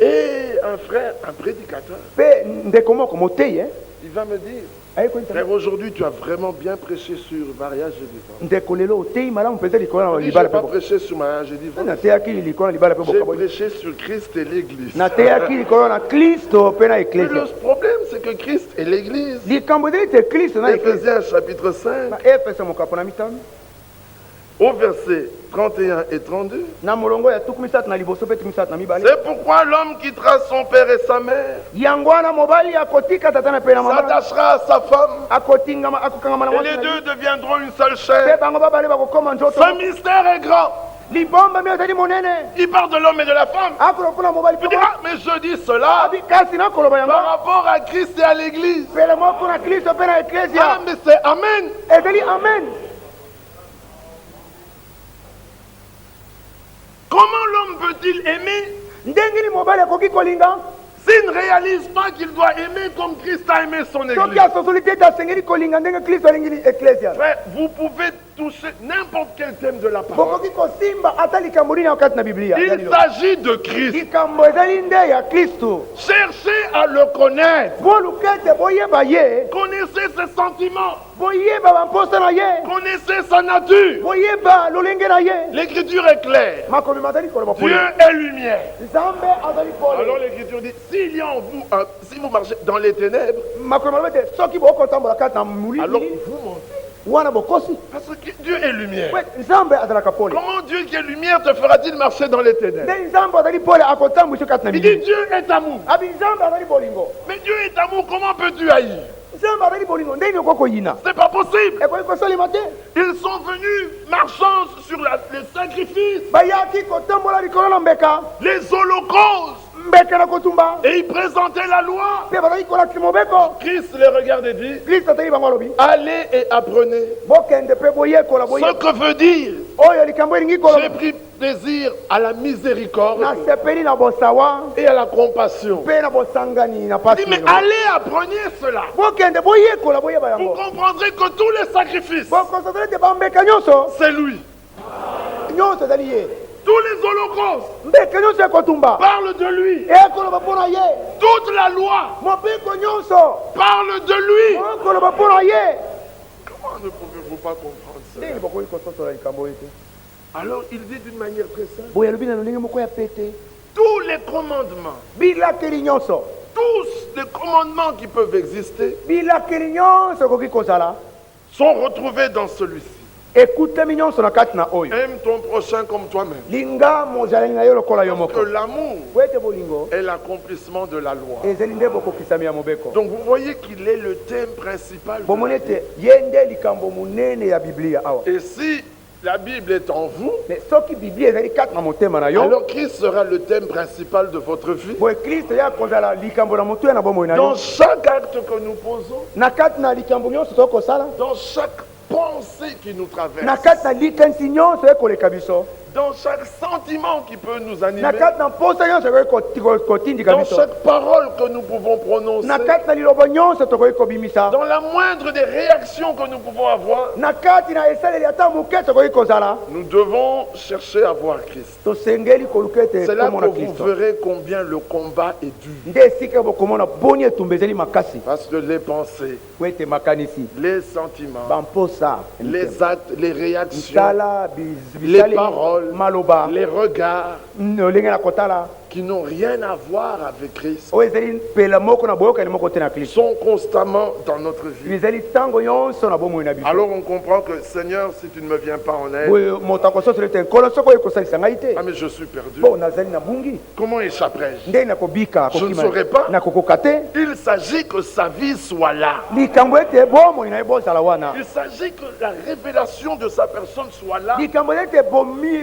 S2: Et un frère, un prédicateur,
S1: mpe ndeko moko motei
S2: il va me dire,
S1: ayikoyisa
S2: frère, aujourd'hui tu as vraiment bien prêché sur le mariage et divorce.
S1: ndeko lelo otei malamu mpenza likolo na
S2: Je n'ai
S1: libala
S2: pas
S1: mpe
S2: prêché sur mariage et divorce.
S1: nateyaki likolo na libala mpe
S2: J'ai
S1: bokaboyi,
S2: prêché sur Christ et l'Église.
S1: nateyaki likolo na kristo mpe na
S2: Mais
S1: eklesia.
S2: le problème, c'est que Christ et l'Église,
S1: likambo ezali te kristo na eklesia.
S2: Éphésiens chapitre 5,
S1: na efese mokapo na mitano
S2: au verset 31 et 32,
S1: na molongo ya tuku misatu na liboso mpe tuku misatu na mibale.
S2: c'est pourquoi l'homme quittera son père et sa mère,
S1: yango wana mobali akotika tata na mpe na mama
S2: s'attachera à sa femme,
S1: akokangama na
S2: et
S1: mwasi
S2: les
S1: na
S2: deux
S1: ye.
S2: deviendront une seule
S1: mpe
S2: chair.
S1: bango babale bakokoma nzoto.
S2: Ce mystère est grand.
S1: libomba mi ezali monene
S2: Il parle de l'homme et de la femme.
S1: akolo mpona mobali
S2: Il dit, ah, mais je dis cela
S1: abi kasi nakoloba yango
S2: par rapport à Christ et à l'Église.
S1: pele moko na kristo mpe na
S2: Ah,
S1: eklesia.
S2: mais c'est Amen.
S1: ezali amen.
S2: Comment l'homme peut-il aimer
S1: ndengeli mobali akoki kolinga
S2: s'il ne réalise pas qu'il doit aimer comme Christ a aimé son
S1: soki
S2: Église.
S1: asosoli te ete asengeli kolinga ndenge kristo alingili eklesia
S2: Frère, vous pouvez toucher n'importe quel thème de la parole.
S1: bokoki kosimba ata likambo nini wakati na biblia
S2: Il s'agit de Christ.
S1: likambo ezali nde ya kristo
S2: Cherchez à le connaître.
S1: boluka ete boyeba ye
S2: Connaissez ses sentiments.
S1: boyeba bamposa na ye
S2: Connaissez sa nature.
S1: boyeba lolenge na ye
S2: L'écriture est claire.
S1: makomi mazali koloba
S2: Dieu
S1: pole
S2: est lumière.
S1: nzambe azali
S2: Alors
S1: pole
S2: l'écriture dit, s'il y a en vous, si vous marchez dans les ténèbres,
S1: makomi maloba ete soki bokotambola kati na
S2: alors
S1: molili
S2: vous mentez.
S1: wana bokosi
S2: Parce que Dieu est lumière.
S1: we nzambe azalaka pole
S2: Comment Dieu qui est lumière te fera-t-il marcher dans les ténèbres?
S1: nde nzambe azali pole akotambwisa kati na
S2: Il dit
S1: milili
S2: Dieu est amour.
S1: abi nzambe azali bolingo
S2: Mais Dieu est amour, comment peux-tu haïr?
S1: nzambe azali bolingo ndenge okoki koyina
S2: C'est pas possible.
S1: ekoki kosalema te
S2: Ils sont venus marchant sur les sacrifices,
S1: bayaki kotambola likolo na mbeka
S2: les holocaustes,
S1: mbeka na kotumba
S2: et ils présentaient la loi.
S1: mpe bazali kolakisa mobeko
S2: Christ les regarde et dit,
S1: kristo atali bango alobi
S2: allez et apprenez
S1: bokende mpe boyekola
S2: ce que veut dire
S1: oyo likambo elingi
S2: j'ai
S1: koloba
S2: pris plaisir à la miséricorde
S1: nasepeli na bosawa
S2: et à la compassion.
S1: mpe na bosangani na
S2: Il
S1: pasi
S2: dit, mais allez apprenez cela.
S1: bokende boyekola boyeba
S2: Vous
S1: yango
S2: comprendrez que tous les sacrifices,
S1: bokosazala ete bambeka nyonso
S2: c'est lui.
S1: nyonso ezali ye
S2: Tous les holocaustes
S1: mbeka nyonso ekotumba
S2: parlent de lui.
S1: ekoloba mpo na ye
S2: Toute la loi
S1: mobeko nyonso
S2: parle de lui.
S1: ekoloba mpo na ye
S2: Comment ne pouvez-vous pas comprendre cela?
S1: ndenge bokoki kososola likambo oyo te
S2: Alors il dit d'une manière très simple,
S1: boye alobi na lolenge moko ya pete
S2: tous les commandements,
S1: bilakeli nyonso
S2: tous les commandements qui peuvent exister
S1: bilakeli nyonso ekoki kozala
S2: sont retrouvés dans celui-ci.
S1: ekutami nyonso na kati na oyo
S2: Aime ton prochain comme toi-même.
S1: linga mozalani na yo lokola yo
S2: Que
S1: moko
S2: l'amour
S1: po ete bolingo
S2: est l'accomplissement de la loi.
S1: ezali nde bokokisami ya mobeko
S2: Donc vous voyez qu'il est le thème principal. de
S1: bomoni
S2: la Bible.
S1: ete ye nde likambo monene ya biblia awa
S2: Et si la Bible est en vous,
S1: mais soki biblia ezali kati na motema na yo
S2: alors Christ sera le thème principal de votre vie.
S1: boye kristo ya kozala likambo na motu ya na bomoi na
S2: Dans
S1: yo
S2: chaque acte que nous posons,
S1: na kati na likambo nyonso tokosala
S2: dans chaque pensée qui nous
S1: na
S2: traverse,
S1: kati na likanisi nyonso ekoleka biso
S2: dans chaque sentiment qui peut nous
S1: na
S2: animer,
S1: kati na mposa nyonso ekoki kotindika
S2: dans
S1: biso
S2: chaque parole que nous pouvons prononcer,
S1: na kati na liloba nyonso tokoki kobimisa
S2: dans la moindre des réactions que nous pouvons avoir,
S1: na kati na esaleli ata moke tokoki kozala
S2: nous devons chercher à voir Christ.
S1: tosengeli koluka ete
S2: C'est là que
S1: tomona
S2: vous
S1: kristo
S2: verrez combien le combat est dur.
S1: nde esika bokomona boni etumba ezali makasi
S2: Parce que les pensées,
S1: po ete makanisi
S2: les sentiments,
S1: bamposa
S2: les actes, les réactions,
S1: misala
S2: les paroles,
S1: maloba
S2: les regards
S1: lolenge na kotala
S2: qui n'ont rien à voir avec Christ
S1: oyo ezali mpela moko na boyokani moko te na kristo
S2: sont constamment dans notre vie.
S1: ezali ntango nyonso na bomoi na biso
S2: Alors on comprend que Seigneur, si tu ne me viens pas en aide,
S1: oyo moto akososela ete nkolo soki oyo ekosalisa ngai te
S2: ah mais je suis perdu.
S1: bo nazali na bungi
S2: Comment échapperai-je?
S1: ndenge nakobika
S2: Je ne saurais pas.
S1: nakokoka te
S2: Il s'agit que sa vie soit là.
S1: likambo ete bomoi na ye bozala wana
S2: Il s'agit que la révélation de sa personne soit là.
S1: likambo ete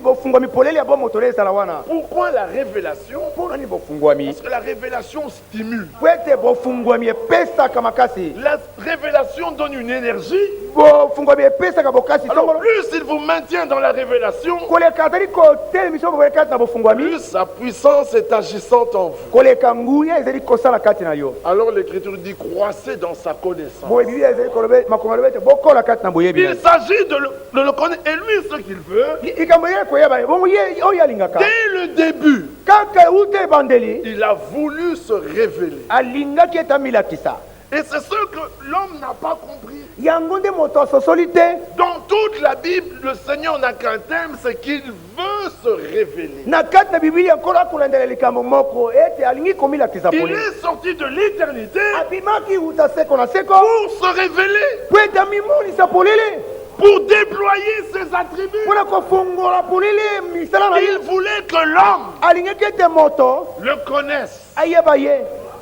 S1: bofungwami polele ya bomoi tole ezala wana
S2: Pourquoi la révélation?
S1: mpo nani bofungwami
S2: Parce que la révélation stimule.
S1: po ete bofungwami epesaka makasi
S2: La révélation donne une énergie.
S1: bofungwami epesaka bokasi
S2: Alors
S1: songolo
S2: plus il vous maintient dans la révélation,
S1: koleka azali kotelemisa bokoye kati na bofungwami
S2: plus sa puissance est agissante en vous.
S1: koleka nguya ezali kosala kati na yo
S2: Alors l'écriture dit croissez dans sa connaissance.
S1: boye biblia ezali makomi alobi ete bokola kati na boyebi na
S2: Il
S1: ye.
S2: s'agit de le connaître. Et lui, ce qu'il veut,
S1: likambo ye koyeba ye bongo ye oyo alingaka
S2: dès le début,
S1: kaka euta ebandeli
S2: il a voulu se révéler.
S1: alingaki ete amilakisa
S2: Et c'est ce que l'homme n'a pas compris.
S1: yango nde moto asosoli te
S2: Dans toute la Bible, le Seigneur n'a qu'un thème, c'est qu'il veut se révéler.
S1: na kati na biblia nkolo akolandela likambo moko ete alingi komilakisa
S2: Il
S1: polele
S2: est sorti de l'éternité
S1: abimaki euta seko na seko
S2: pour se révéler,
S1: po ete amimonisa polele
S2: pour déployer ses attributs.
S1: mpona kofongola polele misala na ye
S2: Il voulait que l'homme
S1: alingaki ete moto
S2: le connaisse.
S1: ayeba ye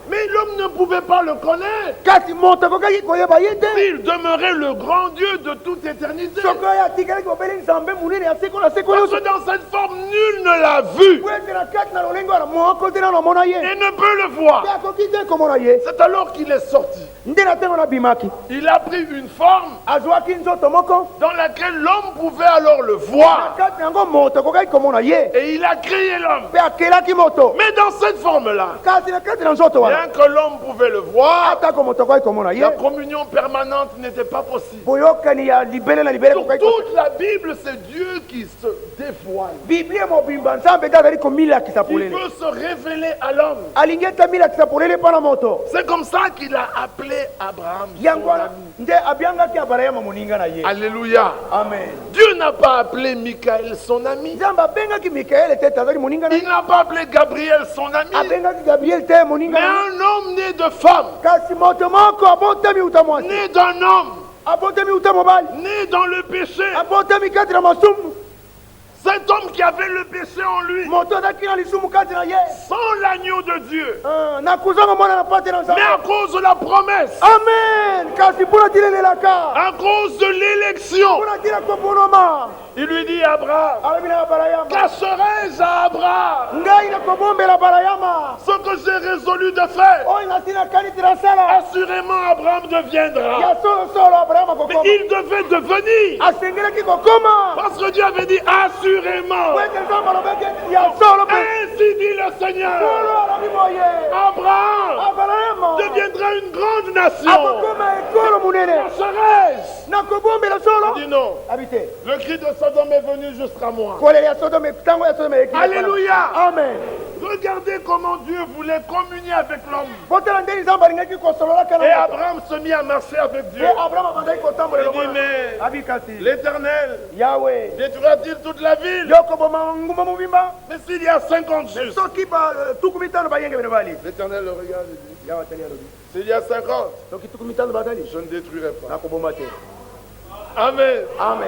S2: Mais l'homme ne pouvait pas le connaître.
S1: kasi moto akokaki koyeba ye te
S2: Il demeurait le grand Dieu de toute éternité.
S1: soki oyo atikalaki kobeli nzambe monene ya seko na seko
S2: Parce
S1: nyonso
S2: que dans cette forme, nul ne l'a vu
S1: po ete na kati na lolenge wana moko te nano amona ye
S2: et ne peut le voir.
S1: mpe akoki te komona ye
S2: C'est alors qu'il est sorti.
S1: nde na ntango nabimaki
S2: Il a pris une forme
S1: azwaki nzoto moko
S2: dans laquelle l'homme pouvait alors le
S1: na
S2: voir.
S1: kati na yango moto akokaki komona ye
S2: Et il a créé l'homme.
S1: mpe akelaki moto
S2: Mais dans cette forme-là,
S1: kasi na kati na nzoto wana
S2: bien que l'homme pouvait le voir,
S1: atako moto akokaki komona ye
S2: la communion permanente n'était pas possible.
S1: boyokani ya libele na libele
S2: Sur
S1: ekokaki
S2: toute la Bible, c'est Dieu qui se dévoile.
S1: biblia mobimba nzambe te azali komilakisa
S2: Il
S1: polele
S2: veut se révéler à l'homme.
S1: alingi ete amilakisa polele mpo na moto
S2: C'est comme ça qu'il a appelé Abraham. son
S1: yango wana
S2: ami.
S1: nde abiangaki abrahama moninga na ye
S2: Alléluia.
S1: amen
S2: Dieu n'a pas appelé Michael son ami.
S1: nzambe abengaki mikaele te azali moninga na
S2: Il
S1: ye
S2: n'a pas appelé Gabriel son ami.
S1: abengaki gabriel te moninga
S2: Mais
S1: na ye
S2: un homme né de femme,
S1: kasi moto moko abotami uta mwasi
S2: né d'un homme,
S1: abotami uta mobali
S2: né dans le péché.
S1: abotami kati na masumu
S2: Cet homme qui avait le péché en lui,
S1: moto azalaki na lisumu kati na ye
S2: sans l'agneau de Dieu,
S1: na kuzanga mwana na pate na
S2: mais
S1: nzambe
S2: à cause de la promesse,
S1: amen kasi mpona tilelelaka
S2: à cause de l'élection,
S1: mpona tila koponoma
S2: il lui dit Abraham,
S1: alobi na abrayama
S2: cacherai-je à Abraham
S1: ngai nakobombela abrayama
S2: ce que j'ai résolu de faire?
S1: oyo nasi nakani tilasala
S2: Assurément, Abraham deviendra.
S1: ya solosolo abrayama
S2: Mais
S1: kokoma
S2: il devait devenir.
S1: asengelaki kokoma
S2: Parce que Dieu avait dit assurément.
S1: po ete nzambe alobaki ete ya solo mpe
S2: Ainsi dit le Seigneur.
S1: solo alobi boye
S2: Abraham
S1: abrayama
S2: deviendra une grande nation.
S1: akokoma ekolo monene
S2: Serais-je?
S1: nakobombela
S2: Il
S1: solo
S2: dit non.
S1: abi te
S2: Le cri de Sodome est venu jusqu'à moi.
S1: kolele ya sodome ntango ya sodome ekili
S2: Alléluia.
S1: amen
S2: Regardez comment Dieu voulait communier avec l'homme.
S1: potala ndeni nzambe alingaki kosololaka
S2: Et
S1: na moto
S2: Abraham se mit à marcher avec Dieu.
S1: e abrahama abandaki kotambolela
S2: Il dit, mais
S1: abi kasi
S2: l'Éternel
S1: yawe
S2: détruira-t-il toute la ville?
S1: yokoboma nguma mobimba
S2: Mais s'il y a 50 justes.
S1: soki tuku mitano bayenge bene bali
S2: L'Éternel le regarde et dit,
S1: yawe atali alobi
S2: s'il y a 50,
S1: soki tuku mitano bazali
S2: je ne détruirai pas.
S1: nakoboma te
S2: Amen.
S1: amen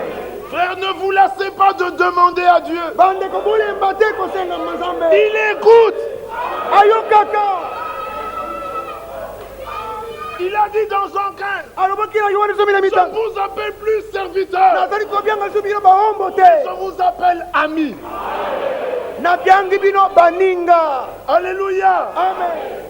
S2: Frère, ne vous lassez pas de demander à Dieu.
S1: bandeko bolemba te kosenga nzambe
S2: Il écoute.
S1: ayokaka
S2: Il a dit dans Jean 15,
S1: alobaki na yohane somi na
S2: je
S1: mitano
S2: vous appelle plus serviteur,
S1: nazali kobianga so bino bahombo te
S2: je vous appelle ami.
S1: nabiangi bino baninga
S2: Alléluia.
S1: amen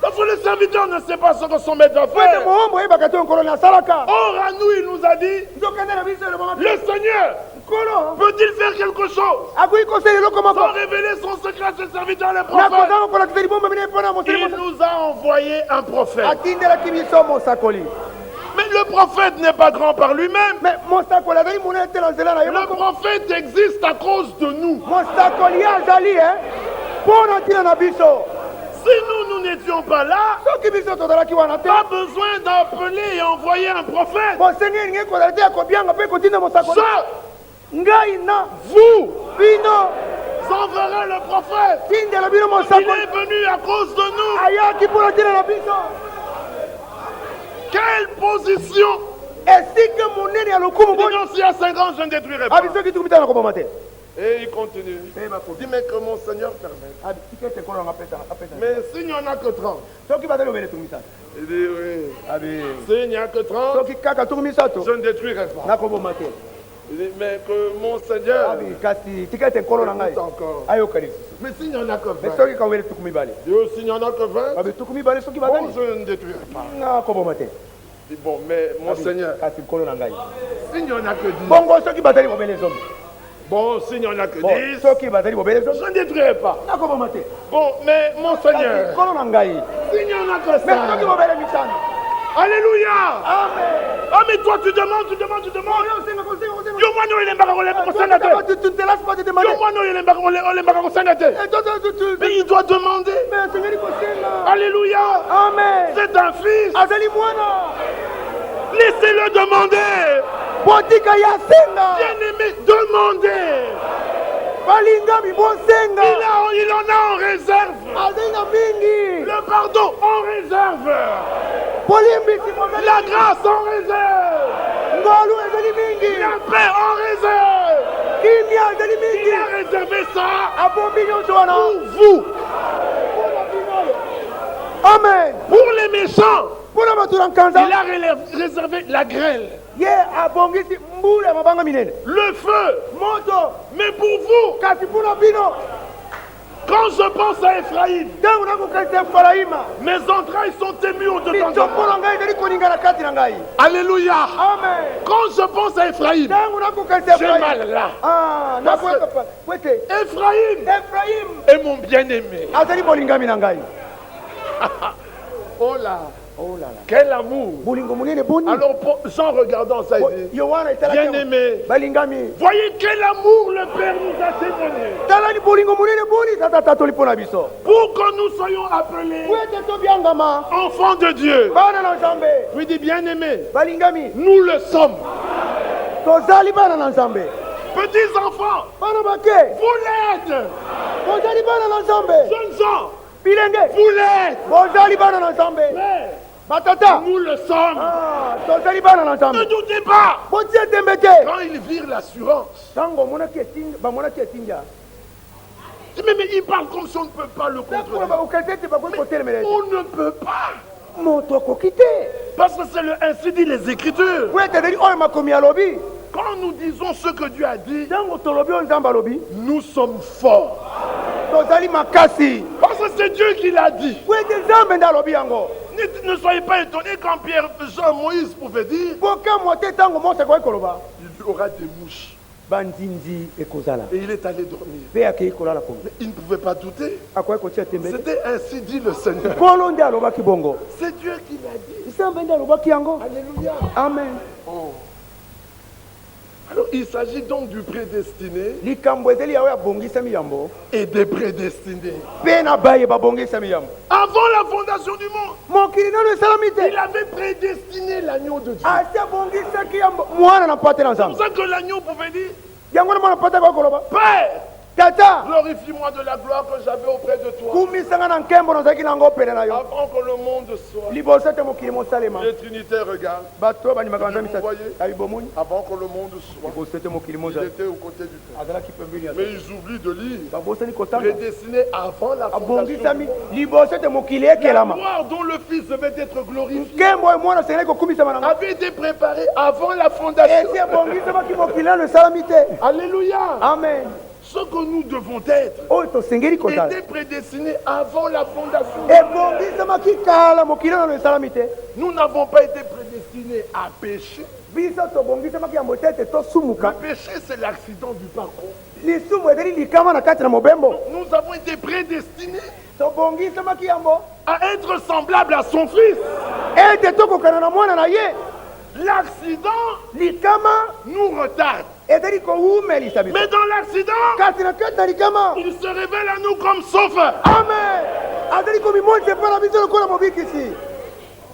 S2: Parce que le serviteur ne sait pas ce que son maître va
S1: po ete
S2: faire.
S1: mohombo oyebaka te nkolo na asalaka
S2: Or, à nous, il nous a dit,
S1: nzokende na biso elobaka
S2: le Seigneur
S1: nkolo
S2: peut-il faire quelque chose
S1: akoki kosala eloko moko
S2: sans révéler son secret à ses serviteurs les
S1: nakoza
S2: prophètes?
S1: kokolakisa libomba bino mpona
S2: Il
S1: mosali
S2: nous a envoyé un prophète.
S1: atindelaki biso mosakoli
S2: Mais le prophète n'est pas grand par lui-même.
S1: me mosakoli azali monene te na nzela na ye
S2: Le
S1: moko
S2: prophète existe à cause de nous.
S1: mosakoli ye azali mpo na ntina na biso
S2: Si nous n'étions pas là,
S1: soki biso tozalaki wana te
S2: pas besoin d'appeler et envoyer un prophète.
S1: bosengi elingi kozala te ya kobianga mpe kotinda mosakoli
S2: Je,
S1: ngai na
S2: vous,
S1: bino
S2: enverrez le prophète.
S1: tindela bino
S2: Il
S1: mosakoli
S2: est venu à cause de nous.
S1: ayaki mpo na ntina na biso
S2: Quelle position?
S1: esika monene ya lokumu boyo
S2: Sinon, s'il y a 5 ans, je ne détruirai pas.
S1: abi soki tuku mitano nakoboma te
S2: Et il continue. Dis, mais que mon Seigneur permet.
S1: abi tika ete nkolo nanga apesa
S2: Mais s'il n'y en a que 30,
S1: soki bazali obele tuku mitano
S2: il dit oui.
S1: abi
S2: S'il n'y a que 30,
S1: soki kaka tuku misato
S2: je ne détruirai pas.
S1: nakoboma te
S2: Il dit, mais que mon Seigneur
S1: abi kasi tika ete nkolo na ngai
S2: écoute encore.
S1: ayoka lisusu
S2: Mais s'il n'y en a que
S1: me
S2: 20,
S1: soki kawele tuku mibale
S2: Dieu, s'il n'y en a que 20,
S1: abi tuku mibale soki
S2: bon,
S1: bazali
S2: je ne détruirai pas.
S1: nakoboma te
S2: Il dit, bon, mais mon Seigneur,
S1: kasi nkolo na ngai
S2: s'il n'y en a que 10,
S1: bongo soki bazali bobele zomi
S2: bon, s'il n'y en a que
S1: bon
S2: 10,
S1: soki bazali bobele zomi
S2: je ne détruirai pas.
S1: nakoboma te
S2: Bon, mais mon
S1: kasi
S2: Seigneur,
S1: nkolo na ngai
S2: s'il n'y en a que
S1: me soki
S2: 5,
S1: bobele mitano
S2: alléluia.
S1: amen
S2: Ah, mais toi, tu demandes.
S1: oyo osenga kosenga kosenga
S2: Yo mwana oyo elembaka kosenga te.
S1: tutelasi pa
S2: Yo
S1: tetemane
S2: mwana oyo elembaka kosenga te. Mais il doit demander.
S1: me asengeli kosenga
S2: Alléluia.
S1: amen
S2: C'est un fils.
S1: azali mwana
S2: Laissez-le demander.
S1: botika ya senga
S2: Bien-aimé, demandez.
S1: balingami bosenga
S2: Il en a en réserve.
S1: azali na mingi
S2: Le pardon en réserve.
S1: bolimbisi bozali
S2: La grâce en réserve.
S1: ngolu ezali mingi
S2: La paix en réserve.
S1: kimia ezali
S2: Il
S1: mingi
S2: a réservé ça
S1: abombi nyonso wana
S2: pour vous.
S1: amen
S2: méchants,
S1: Puna bato na nkanza.
S2: il a réservé la grêle,
S1: Ye abongisi mbula ya mabanga minene.
S2: le feu.
S1: Moto.
S2: Mais pour vous,
S1: Kasi puna bino.
S2: quand je pense à Ephraïm,
S1: Tangu nakukalite Efraima.
S2: mes entrailles sont émues de temps en
S1: Michoko na
S2: temps.
S1: ngai ezali koninga na kati na ngai.
S2: Alléluia.
S1: Amen.
S2: Quand je pense à Ephraïm,
S1: Tangu nakukalite
S2: j'ai
S1: Efraima.
S2: mal là.
S1: Ah, nakweka pa. Kwete.
S2: Ephraïm
S1: Ephraim.
S2: est mon bien-aimé.
S1: Azali bolingami na ngai.
S2: Oh là,
S1: Oh là là.
S2: quel amour.
S1: Bolingo munene boni.
S2: Alors, Jean regardant ça, il dit,
S1: Yohana itala.
S2: bien-aimé,
S1: Balingami.
S2: voyez quel amour le Père nous a témoigné.
S1: Talani bolingo munene boni tata tatoli pona biso.
S2: Pour que nous soyons appelés
S1: Kwete to biangama.
S2: enfants de Dieu.
S1: Bana na Nzambe.
S2: Je dis, bien-aimé,
S1: Balingami.
S2: nous le sommes.
S1: Tozali bana na Nzambe.
S2: Petits enfants,
S1: Bana bake.
S2: vous l'êtes.
S1: Tozali bana na Nzambe.
S2: Jeunes gens,
S1: Bilenge.
S2: vous l'êtes.
S1: Bozali bana na Nzambe.
S2: Frères,
S1: Batata.
S2: nous le sommes.
S1: Ah, tozali bana na
S2: Ne
S1: Nzambe.
S2: doutez pas.
S1: Botie tembe te.
S2: Quand ils virent l'assurance,
S1: Tango monaki etinga, ba monaki etinga.
S2: mais il parle comme si on ne peut pas le
S1: Nakula
S2: contredire.
S1: ba ukatete ba kwa kotel mele.
S2: On ne peut pas.
S1: Moto kokite.
S2: Parce que c'est le ainsi dit les Écritures.
S1: Kwete deli oyo makomi alobi.
S2: Quand nous disons ce que Dieu a dit,
S1: Tango tolobi oyo Nzambe alobi.
S2: nous sommes forts.
S1: Tozali makasi.
S2: Parce que c'est Dieu qui l'a dit.
S1: Kwete Nzambe nde alobi yango.
S2: Ne soyez pas étonnés quand Pierre, Jean, Moïse pouvaient dire,
S1: Boka mote tango mose kwa koloba.
S2: il y aura des mouches.
S1: Bandindi ekozala.
S2: Et il est allé dormir.
S1: Pe akei kolala ko.
S2: Mais il ne pouvait pas douter.
S1: Akoy kotia tembe.
S2: C'était ainsi dit le Seigneur.
S1: Kolo nde alobaki bongo.
S2: C'est Dieu qui l'a dit.
S1: Nzambe nde alobaki yango.
S2: Alléluia.
S1: Amen.
S2: Alors il s'agit donc du prédestiné
S1: Likambo ezeli yawe abongisami yambo.
S2: et des prédestinés.
S1: Pe na baye babongisami yambo.
S2: Avant la fondation du monde,
S1: Mokili nano esalami
S2: il
S1: te.
S2: avait prédestiné l'agneau de Dieu.
S1: Asi abongisaki yambo. Mwana na pate na
S2: C'est
S1: Nzambe.
S2: pour ça que l'agneau pouvait dire,
S1: Yango na mwana pate kwa koloba.
S2: Père,
S1: Tata.
S2: glorifie-moi de la gloire que j'avais auprès de toi.
S1: Kumisanga na nkembo nazalaki nango pene na yo.
S2: Avant que le monde soit.
S1: Liboso te mokili mosalema.
S2: Les Trinitaires regardent.
S1: Bato bandimaka
S2: Vous
S1: Nzambe
S2: voyez?
S1: sasa. Ayi bomoni.
S2: Avant que le monde soit.
S1: Liboso te mokili
S2: Il
S1: moza.
S2: était aux côtés du Père.
S1: Azalaki pembeni ya.
S2: Mais ils oublient de lire.
S1: Babosani kotanga.
S2: Prédestiné avant la fondation.
S1: Abongisami
S2: du monde.
S1: liboso te mokili
S2: La
S1: ekelama.
S2: gloire dont le Fils devait être glorifié
S1: Nkembo oyo mwana asengelaki kokumisama nango.
S2: avait été préparée avant la fondation.
S1: Esi abongisamaki mokili nano esalami te.
S2: Alléluia.
S1: Amen.
S2: Ce que nous devons être
S1: Oyo tosengeli kozala.
S2: était prédestiné avant la fondation.
S1: Ebongisamaki kala mokili nano esalami te.
S2: Nous n'avons pas été prédestinés à pécher.
S1: Biso tobongisamaki yango te ete
S2: Le
S1: tosumuka.
S2: péché, c'est l'accident du parcours.
S1: Lisumu ezali likama na kati na mobembo.
S2: Nous avons été prédestinés
S1: Tobongisamaki yango
S2: à être semblables à son Fils.
S1: ete tokokana na mwana na ye.
S2: L'accident
S1: Likama
S2: nous retarde.
S1: ezali kowumelisa biso.
S2: Mais dans l'accident,
S1: Kati na kati na likama.
S2: il se révèle à nous comme sauveur.
S1: Amen. Azali komimonisa epai na biso lokola mobikisi.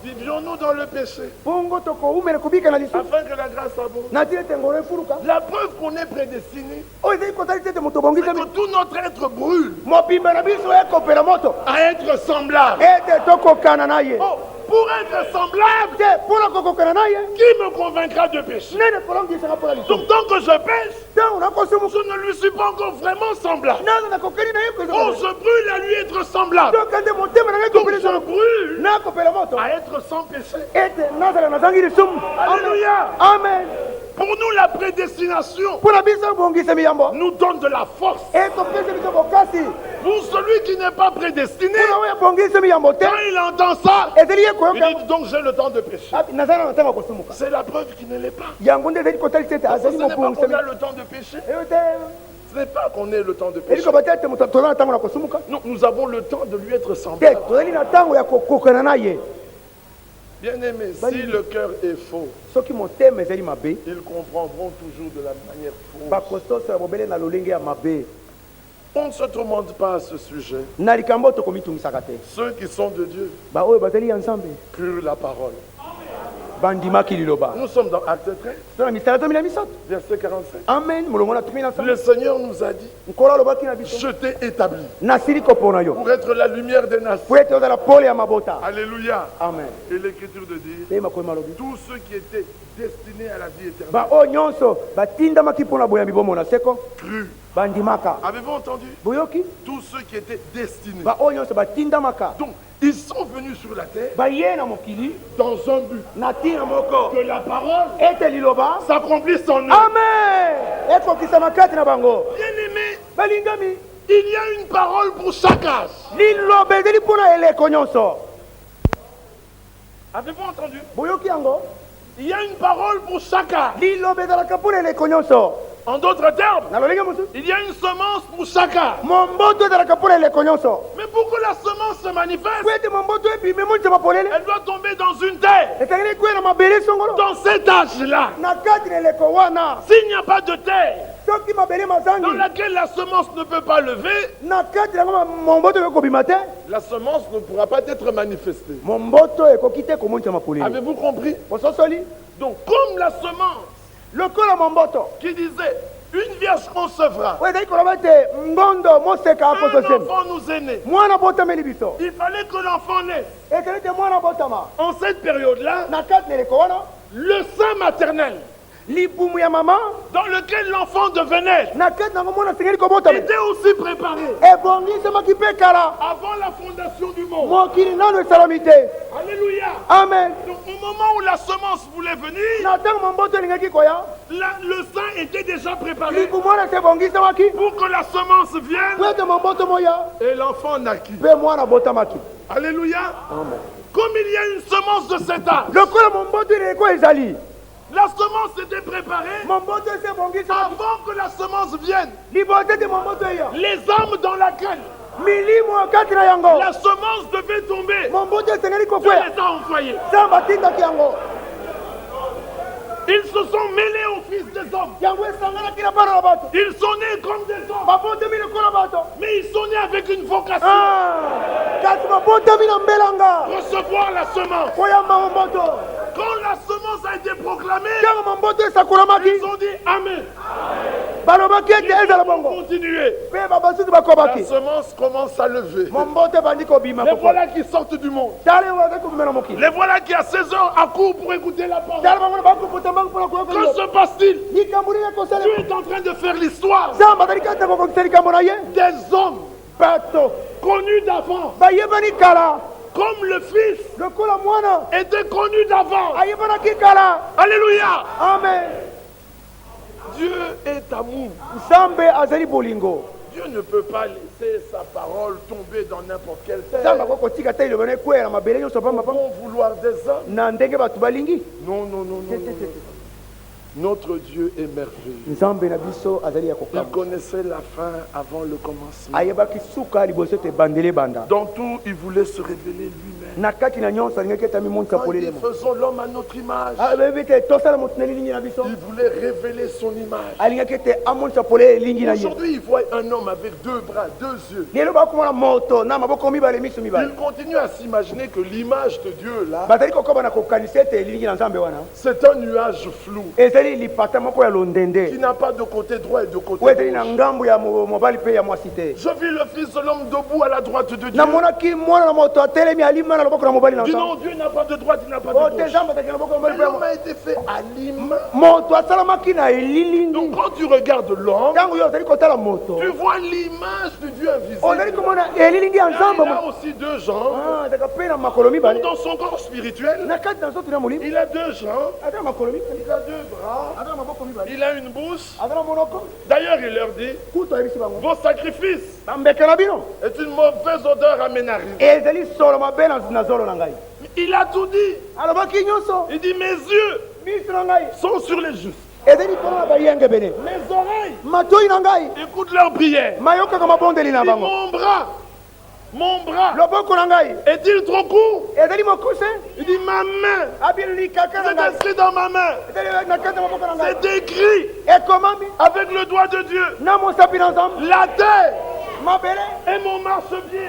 S2: Vivions-nous dans le péché
S1: Bongo tokowumela kubika na lisumu.
S2: afin que la grâce abonde.
S1: Na tile te ngolo efuluka.
S2: La preuve qu'on est prédestiné,
S1: Oyo ezali kotali te ete moto
S2: c'est
S1: obongisami.
S2: que tout notre être brûle
S1: Mobimba na biso ekopela moto.
S2: à être semblable.
S1: Ete tokokana na ye.
S2: Oh, pour être semblable,
S1: Te mpona kokokana na ye.
S2: qui me convaincra de péché?
S1: Nene kolongisaka mpona lisumu.
S2: Donc tant que je pêche,
S1: Ntango nakosumuka.
S2: je ne lui suis pas encore vraiment semblable.
S1: Nanga nakokeli na ye
S2: Oh,
S1: kozala.
S2: je brûle à lui être semblable.
S1: Tokende motema na ngai
S2: Donc
S1: kopeli
S2: je
S1: solo.
S2: brûle
S1: Nakopela moto.
S2: à être sans péché.
S1: Ete nazala nazangi lisumu.
S2: Alléluia.
S1: Amen.
S2: Pour nous, la prédestination
S1: Mpona biso obongisami yambo.
S2: nous donne de la force.
S1: Ekopesa biso bokasi.
S2: Pour celui qui n'est pas prédestiné,
S1: Mpona oyo ebongisami yambo te.
S2: quand il entend ça,
S1: Ezali ye
S2: il
S1: koyoka.
S2: dit donc j'ai le temps de pécher.
S1: Nazala na ntango ya kosumuka.
S2: C'est la preuve qu'il ne l'est pas.
S1: Yango nde ezali kotali te ete
S2: Ce
S1: azali
S2: n'est pas qu'on
S1: mobongisami.
S2: a le temps de pécher.
S1: Eyo te.
S2: Ce n'est pas qu'on ait le temps de
S1: Ezali
S2: pécher.
S1: koba te ete moto toza na ntango na kosumuka.
S2: Non, nous avons le temps de lui être
S1: Te
S2: semblable.
S1: tozali na ntango ya kokokana na ye.
S2: Bien-aimé, si le cœur est faux,
S1: Soki motema ezali mabe.
S2: ils comprendront toujours de la manière fausse.
S1: Bakososala bobele na lolenge ya mabe.
S2: On ne se tourmente pas à ce sujet.
S1: Na likambo tokomitungisaka te.
S2: Ceux qui sont de Dieu
S1: Baoyo bazali ya Nzambe.
S2: crurent la parole.
S1: Bandimaki liloba.
S2: Nous sommes dans Acte 13,
S1: Tona misala tomi na misato.
S2: verset 47.
S1: Amen. Molongo na tumi na
S2: Le
S1: Nzambe.
S2: Seigneur nous a dit,
S1: Nkolo alobaki na biso.
S2: je t'ai établi
S1: Nasili kopona yo.
S2: pour être la lumière des nations.
S1: Po ete ozala pole ya mabota.
S2: Alléluia.
S1: Amen.
S2: Et l'Écriture de dire,
S1: Pe makomi malobi.
S2: tous ceux qui étaient destinés à la vie éternelle
S1: Baoyo nyonso batindamaki mpona boyambi bomona seko.
S2: crurent.
S1: Bandimaka.
S2: Avez-vous entendu?
S1: Boyoki?
S2: Tous ceux qui étaient destinés.
S1: Baoyo nyonso batindamaka.
S2: Donc, Ils sont venus sur la terre
S1: baye na mokili
S2: dans un but.
S1: na tina moko
S2: Que la parole
S1: ete liloba
S2: s'accomplisse en eux.
S1: amen ekokisama kati na bango
S2: Bien-aimés,
S1: balingami
S2: il y a une parole pour chaque âge.
S1: liloba ezali mpona eleko nyonso.
S2: Avez-vous entendu?
S1: Boyoki yango
S2: Il y a une parole pour chaque âge.
S1: liloba ezalaka mpona eleko nyonso.
S2: En d'autres termes,
S1: na lolenge mosusu
S2: il y a une semence pour chaque âge.
S1: momboto ezalaka mpona eleko nyonso.
S2: Mais pour que la semence se manifeste,
S1: po ete momboto ebime monisa mapolele
S2: elle doit tomber dans une terre.
S1: esengeli kwea na mabele songolo
S2: Dans cet âge-là,
S1: na kati na eleko wana
S2: s'il n'y a pas de terre
S1: soki mabele
S2: dans
S1: mazangi
S2: laquelle la semence ne peut pas lever,
S1: na kati na yango momboto ekobima te
S2: la semence ne pourra pas être manifestée.
S1: momboto ekoki te komonisa mapolele.
S2: Avez-vous compris?
S1: ososoli
S2: Donc, comme la semence
S1: lokola momboto
S2: qui disait une vierge concevra,
S1: oyo ezali koloba ete ngondo moseka
S2: un
S1: akososemi
S2: enfant nous est né.
S1: mwana botameli biso
S2: Il fallait que l'enfant naisse.
S1: ekeli ete mwana botama
S2: En cette période-là,
S1: na kati na eleko wana
S2: le sein maternel
S1: libumu ya mama
S2: dans lequel l'enfant devait naître
S1: na kati nango mwana asengeli kobotama
S2: était aussi préparé
S1: ebongisemaki mpe kala
S2: avant la fondation du monde.
S1: mokili nano esalami te.
S2: Alléluia.
S1: Amen.
S2: Donc au moment où la semence voulait venir,
S1: na ntango momboto elingaki koya
S2: le sein était déjà préparé
S1: libumu wana ese ebongisemaki
S2: pour que la semence
S1: po
S2: vienne
S1: ete momboto moya
S2: et l'enfant naquit.
S1: mpe mwana abotamaki.
S2: Alléluia. Comme il y a une semence de cet âge,
S1: lokola momboto eleko ezali
S2: la semence était préparée
S1: momboto ese ebongisemaki
S2: avant que la semence vienne.
S1: liboso ete momboto eya
S2: Les âmes dans laquelle
S1: milimo kati na yango
S2: la semence devait tomber,
S1: momboto esengeli
S2: Dieu
S1: kokwea
S2: les a envoyés.
S1: nzambe atindaki yango
S2: Ils se sont mêlés aux fils des hommes.
S1: yango esanganaki na bana na bato
S2: Ils sont nés comme des hommes,
S1: babotami lokola bato.
S2: mais ils sont nés avec une vocation.
S1: Kasi babotami na mbelanga
S2: Recevoir la semence.
S1: koyamba momboto
S2: Quand la semence a été proclamée,
S1: ntango momboto esakolamaki
S2: ils ont dit Amen.
S1: balobaki ete ezala
S2: Ils
S1: bongo
S2: ont continué.
S1: mpe babasusu
S2: La
S1: bakobaki
S2: semence commence à lever.
S1: momboto ebandi kobima
S2: Les
S1: koko
S2: voilà qui sortent du monde.
S1: tala yango azali kobimela mokili
S2: Les voilà qui à 16 ans accourent pour écouter la parole.
S1: tala bango na bakoputambango mpona
S2: Que
S1: koyoka
S2: se passe-t-il?
S1: likambo nini
S2: Dieu
S1: ekosalema
S2: est en train de faire l'histoire
S1: nzambe azali kati na kokokisa likambo na ye
S2: des hommes
S1: bato
S2: connus d'avance,
S1: bayebani kala
S2: comme le Fils
S1: lokola mwana
S2: était connu d'avance.
S1: ayebanaki kala.
S2: Alléluia.
S1: Amen.
S2: Dieu est amour.
S1: nzambe azali bolingo.
S2: Dieu ne peut pas laisser sa parole tomber dans n'importe quelle
S1: nzambe
S2: terre.
S1: akoki kotika te liloba na ekwela mabele nyonso pamba pamba
S2: Bon vouloir des hommes.
S1: na ndenge bato balingi.
S2: Non, non, non, non, non, non. Notre Dieu est merveilleux.
S1: nzambe na biso azali ya
S2: Il
S1: kokaba
S2: connaissait la fin avant le commencement.
S1: ayebaki suka liboso ete ebandeli ebanda
S2: Dans tout, il voulait se révéler lui-même.
S1: na kati na nyonso alingaki ete amimonisa
S2: Quand il dit,
S1: polele
S2: faisons l'homme à notre image,
S1: ayebi ete tosala moto na lilingi na biso
S2: il voulait révéler son image.
S1: alingaki ete amonisa polele elingi na ye.
S2: Aujourd'hui, il voit un homme avec deux bras, deux yeux.
S1: lelo bakomona moto na maboko mibale miso
S2: Il
S1: mibale
S2: continue à s'imaginer que l'image de Dieu, là,
S1: bazali kokoba na kokanisa ete elingi na nzambe wana
S2: c'est un nuage flou
S1: ezali lipata moko ya londende
S2: qui n'a pas de côté droit et de côté
S1: oyo ezali na
S2: gauche.
S1: ngambo ya mobali mpe ya mwasi te.
S2: Je vis le Fils de l'homme debout à la droite de Dieu.
S1: namonaki mwana na moto atelemi alima na loboko na mobali na
S2: Dis
S1: nzambe
S2: non, Dieu n'a pas de droite, il n'a pas
S1: o
S2: de
S1: te
S2: gauche.
S1: nzambe azalaki na loboko na mobali
S2: Mais
S1: mpe ya
S2: l'homme a été fait à l'image.
S1: moto asalamaki na elilingi.
S2: Donc quand tu regardes l'homme,
S1: ntango yo ozali kotala moto
S2: tu vois l'image du Dieu
S1: ozali
S2: invisible.
S1: komona elilingi ya
S2: Là,
S1: nzambe
S2: il a aussi deux jambes.
S1: azalaka mpe na makolo mibale
S2: Dans son corps spirituel,
S1: na kati na nzoto na molimo
S2: il a deux jambes,
S1: aza na makolo mibale
S2: il a deux bras,
S1: aza na maboko mibale
S2: il a une bouche.
S1: aza na monoko
S2: D'ailleurs, il leur dit,
S1: kutu ayebisi bango
S2: vos sacrifices
S1: bambeke na bino
S2: est une mauvaise odeur à mes narines.
S1: ezali solo mabe na zolo na ngai.
S2: Il a tout dit.
S1: alobaki nyonso
S2: Il dit, mes yeux
S1: miso na ngai
S2: sont sur les justes.
S1: ezali mpona na bayenge bene
S2: Mes oreilles
S1: matoi na ngai
S2: écoutent leurs prières.
S1: mayokaka mabondeli na
S2: Il dit,
S1: bango
S2: mon bras
S1: loboko na ngai
S2: est-il trop court?
S1: ezali mokuse
S2: Il dit, ma main,
S1: abilikaka na
S2: c'est
S1: ngai
S2: inscrit dans ma main.
S1: ezali na kati ya maboko na ngai
S2: C'est écrit
S1: ekomami
S2: avec le doigt de Dieu.
S1: na mosapi na nzambe
S2: La terre
S1: mabele
S2: est mon marchepied.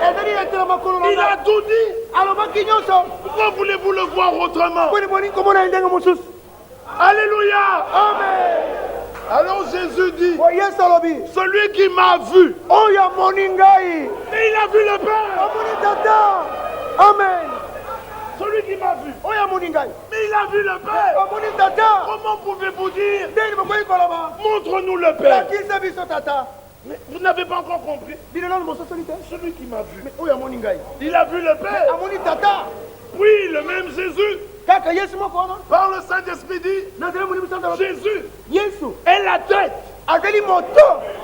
S1: ezali ete na makolo na
S2: Il
S1: ngai
S2: a tout dit.
S1: alobaki nyonso
S2: Pourquoi voulez-vous le voir autrement?
S1: poni bolingi komona ye ndenge mosusu.
S2: Alléluia.
S1: Amen.
S2: Alors Jésus dit,
S1: po yesu alobi
S2: celui qui m'a vu,
S1: oyo amoni ngai
S2: et il a vu le Père.
S1: amoni tata. Amen.
S2: Celui qui m'a vu,
S1: oyo amoni ngai
S2: mais il a vu le Père.
S1: amoni tata.
S2: Comment pouvez-vous dire,
S1: ndenge bokoki koloba
S2: montre-nous le Père?
S1: lakisa biso tata.
S2: Mais vous n'avez pas encore compris. Celui qui m'a vu, il a vu le Père. Oui, le même Jésus, par le Saint-Esprit dit, Jésus est la tête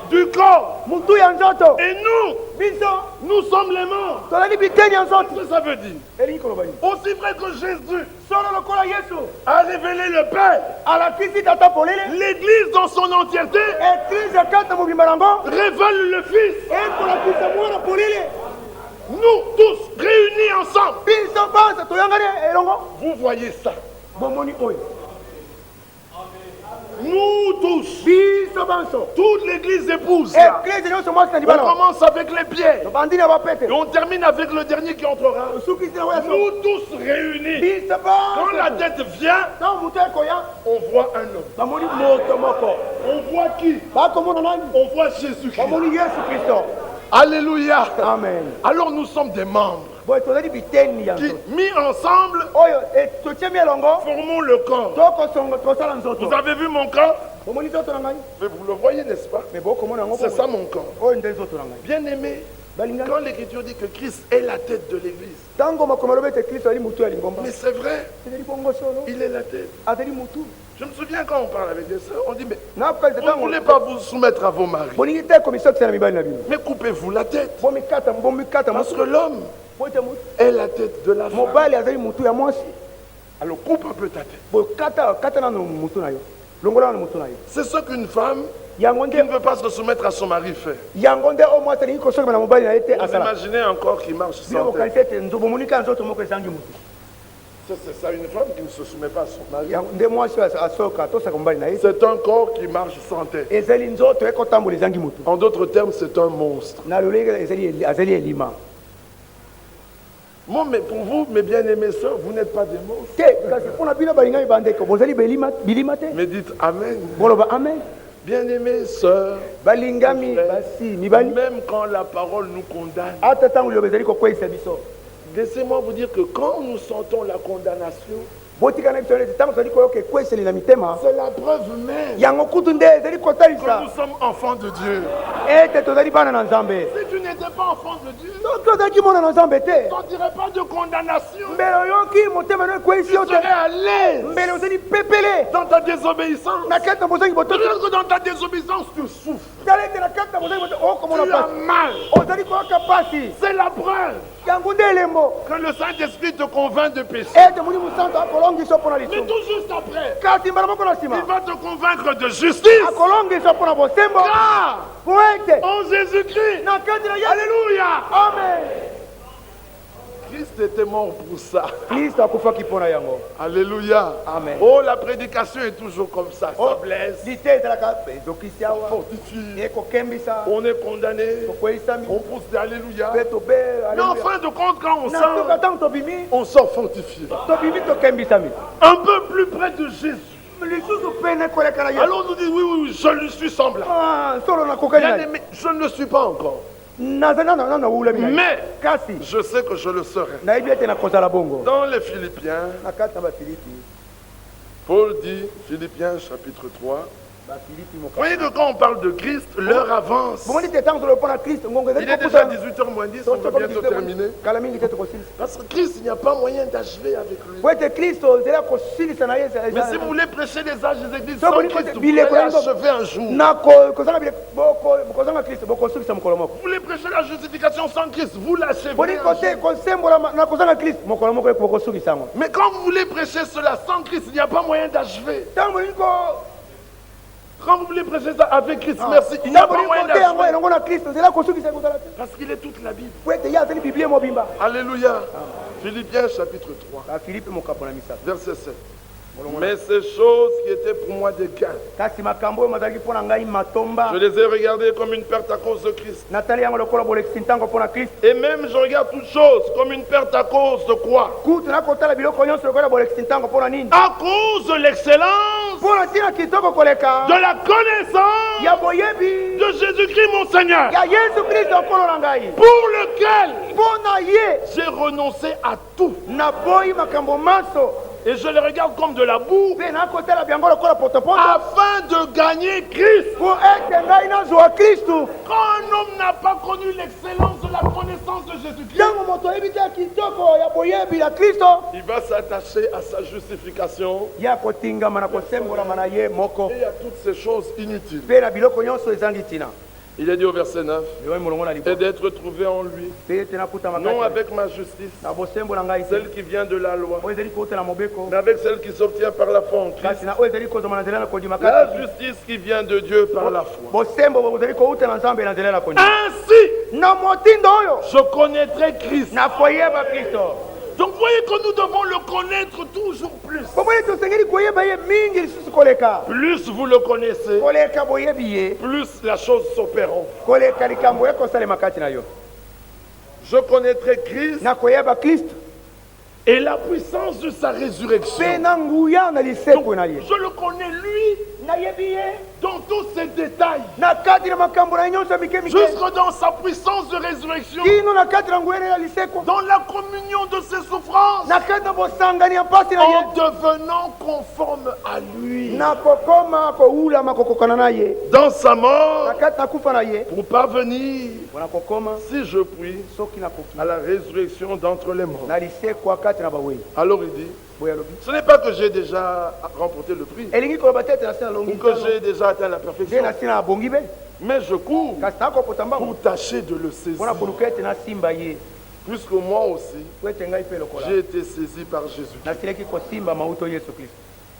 S2: du corps. Et nous sommes les membres. Qu'est-ce que ça veut dire? Aussi vrai que Jésus a révélé le Père, l'Église dans son entièreté révèle le Fils. Nous tous réunis ensemble. Vous voyez ça? Nous tous, toute l'église épouse là. On commence avec les pierres et on termine avec le dernier qui entrera. Nous tous réunis, quand la tête vient, on voit un homme. On voit qui? On voit Jésus-Christ. Alléluia.
S1: Amen.
S2: Alors nous sommes des membres qui, mis ensemble, formons le corps. Vous avez vu mon corps? Mais vous le voyez, n'est-ce pas? C'est ça mon corps. Bien aimé, quand l'Écriture dit que Christ est la tête de l'Église, mais c'est vrai, il est la tête. Je me souviens quand on parle avec des sœurs, on dit, mais vous ne voulez pas vous soumettre à vos maris. Mais coupez-vous la tête. Parce que l'homme est la tête de la femme. Alors coupe un peu ta tête. C'est ce qu'une femme qui ne veut pas se soumettre à son mari fait. Vous imaginez encore qu'il marche sans tête. C'est ça, une femme qui ne se soumet pas à son mari. C'est un corps qui marche sans tête. En d'autres termes, c'est un monstre. Bon, mais pour vous, mes bien-aimés sœurs, vous n'êtes pas des monstres. Mais dites Amen. Bien-aimés sœurs, même quand la parole nous condamne, laissez-moi vous dire que quand nous sentons la condamnation, c'est la preuve même que nous sommes enfants de Dieu. Si tu n'étais pas enfant de Dieu, tu ne sentirais pas de condamnation. Tu serais à l'aise dans ta désobéissance. Peut-être que dans ta désobéissance, tu souffres. Tu as mal. C'est la preuve que le Saint-Esprit te convainc de péché. Mais tout juste après, il va te convaincre de justice. Car en Jésus-Christ, alléluia,
S1: Amen.
S2: Christ était mort pour ça. Alléluia.
S1: Amen.
S2: Oh, la prédication est toujours comme ça. Ça blesse. Fortifie. On est condamné. On pousse des alléluia. Mais en fin de compte, quand on sort fortifié. Un peu plus près de Jésus. Alors on nous dit oui, je lui suis semblable. Bien aimé, je ne le suis pas encore. Mais je sais que je le serai. Dans les Philippiens, Paul dit, Philippiens chapitre 3, vous voyez que quand on parle de Christ, l'heure avance. Il est déjà 18h moins 10, on va bientôt terminer. Parce que Christ, il n'y a pas moyen d'achever avec lui. Mais si vous voulez prêcher les âges des églises sans Christ, vous allez achever un jour. Vous voulez prêcher la justification sans Christ, vous l'achevez un jour. Mais quand vous voulez prêcher cela sans Christ, il n'y a pas moyen d'achever. Quand vous voulez prêcher ça avec Christ, merci, il n'y a pas moyen d'achever. Parce qu'il est toute la Bible. Alléluia. Philippiens chapitre 3, verset 7. Mais ces choses qui étaient pour moi des gains, je les ai regardées comme une perte à cause de Christ. Et même je regarde toutes choses comme une perte à cause de quoi? À cause de l'excellence, de la connaissance de Jésus-Christ mon Seigneur, pour lequel j'ai renoncé à tout
S3: Et je les regarde comme de la boue.
S2: mpe nakotala biango lokola potopoto
S3: Afin de gagner Christ.
S2: po ete ngai nazwa kristu.
S3: Quand un homme n'a pas connu l'excellence de la connaissance de Jésus-Christ,
S2: ntango moto ayebi te kitoko ya boyebi ya kristo,
S3: il va s'attacher à sa justification
S2: ye akotingama na kosembolama na ye moko
S3: et à toutes ces choses inutiles.
S2: mpe na biloko nyonso ezangi ntina.
S3: Il est dit au verset 9,
S2: lioi molongo na
S3: et
S2: libo
S3: d'être trouvé en lui,
S2: mpe ete nakutama
S3: non
S2: kati
S3: avec ma justice,
S2: na bosembo na ngai te
S3: celle qui vient de la loi,
S2: oyo ezali kouta na mobeko,
S3: mais avec celle qui s'obtient par la foi en Christ.
S2: kasi na oyo ezali kozoma na nzela na kondima
S3: La
S2: kati.
S3: justice qui vient de Dieu par la foi.
S2: bosembo bozali kouta na nzambe na nzela na kondima.
S3: Ainsi,
S2: na motindo oyo
S3: je connaîtrai Christ.
S2: nakoyeba kristo.
S3: Donc voyez que nous devons le connaître toujours plus.
S2: bomoni tosengeli koyeba ye mingi lisusu koleka
S3: Plus vous le connaissez,
S2: koleka boyebi ye,
S3: plus la chose s'opérera.
S2: koleka likambo ekosalema kati na yo.
S3: Je connaîtrai Christ
S2: nakoyeba kristo
S3: et la puissance de sa
S2: mpe
S3: résurrection.
S2: na nguya na lisekwe na ye.
S3: Je le connais lui
S2: nayebi ye
S3: dans tous ses détails,
S2: na kati na makambo na ye nyonso ya mike mike,
S3: jusque dans sa puissance de résurrection,
S2: kino na kati na nguya na ye ya lisekwa,
S3: dans la communion de ses souffrances,
S2: na kati na bosangani ya mpasi na
S3: en
S2: ye,
S3: devenant conforme à lui,
S2: na kokoma koulama kokokana na ye,
S3: dans sa
S2: na
S3: mort,
S2: kati na kufa na ye,
S3: pour parvenir,
S2: mpona kokoma
S3: si je puis,
S2: soki nakoki
S3: à la résurrection d'entre les morts.
S2: na lisekwa kati na bawei.
S3: Alors il dit,
S2: boye alobi
S3: ce n'est pas que j'ai déjà remporté le prix,
S2: elingi koloba te ete na se na longi
S3: ou que j'ai déjà atteint la
S2: nde
S3: perfection,
S2: na se na abongi be,
S3: mais je cours
S2: kasi nakopota mbango
S3: pour tâcher de le saisir,
S2: mpona koluka ete nasimba ye,
S3: puisque moi aussi,
S2: po ete ngai mpe lokola
S3: j'ai été saisi par Jésus.
S2: nasilaki kosimba mauto yesu kristo.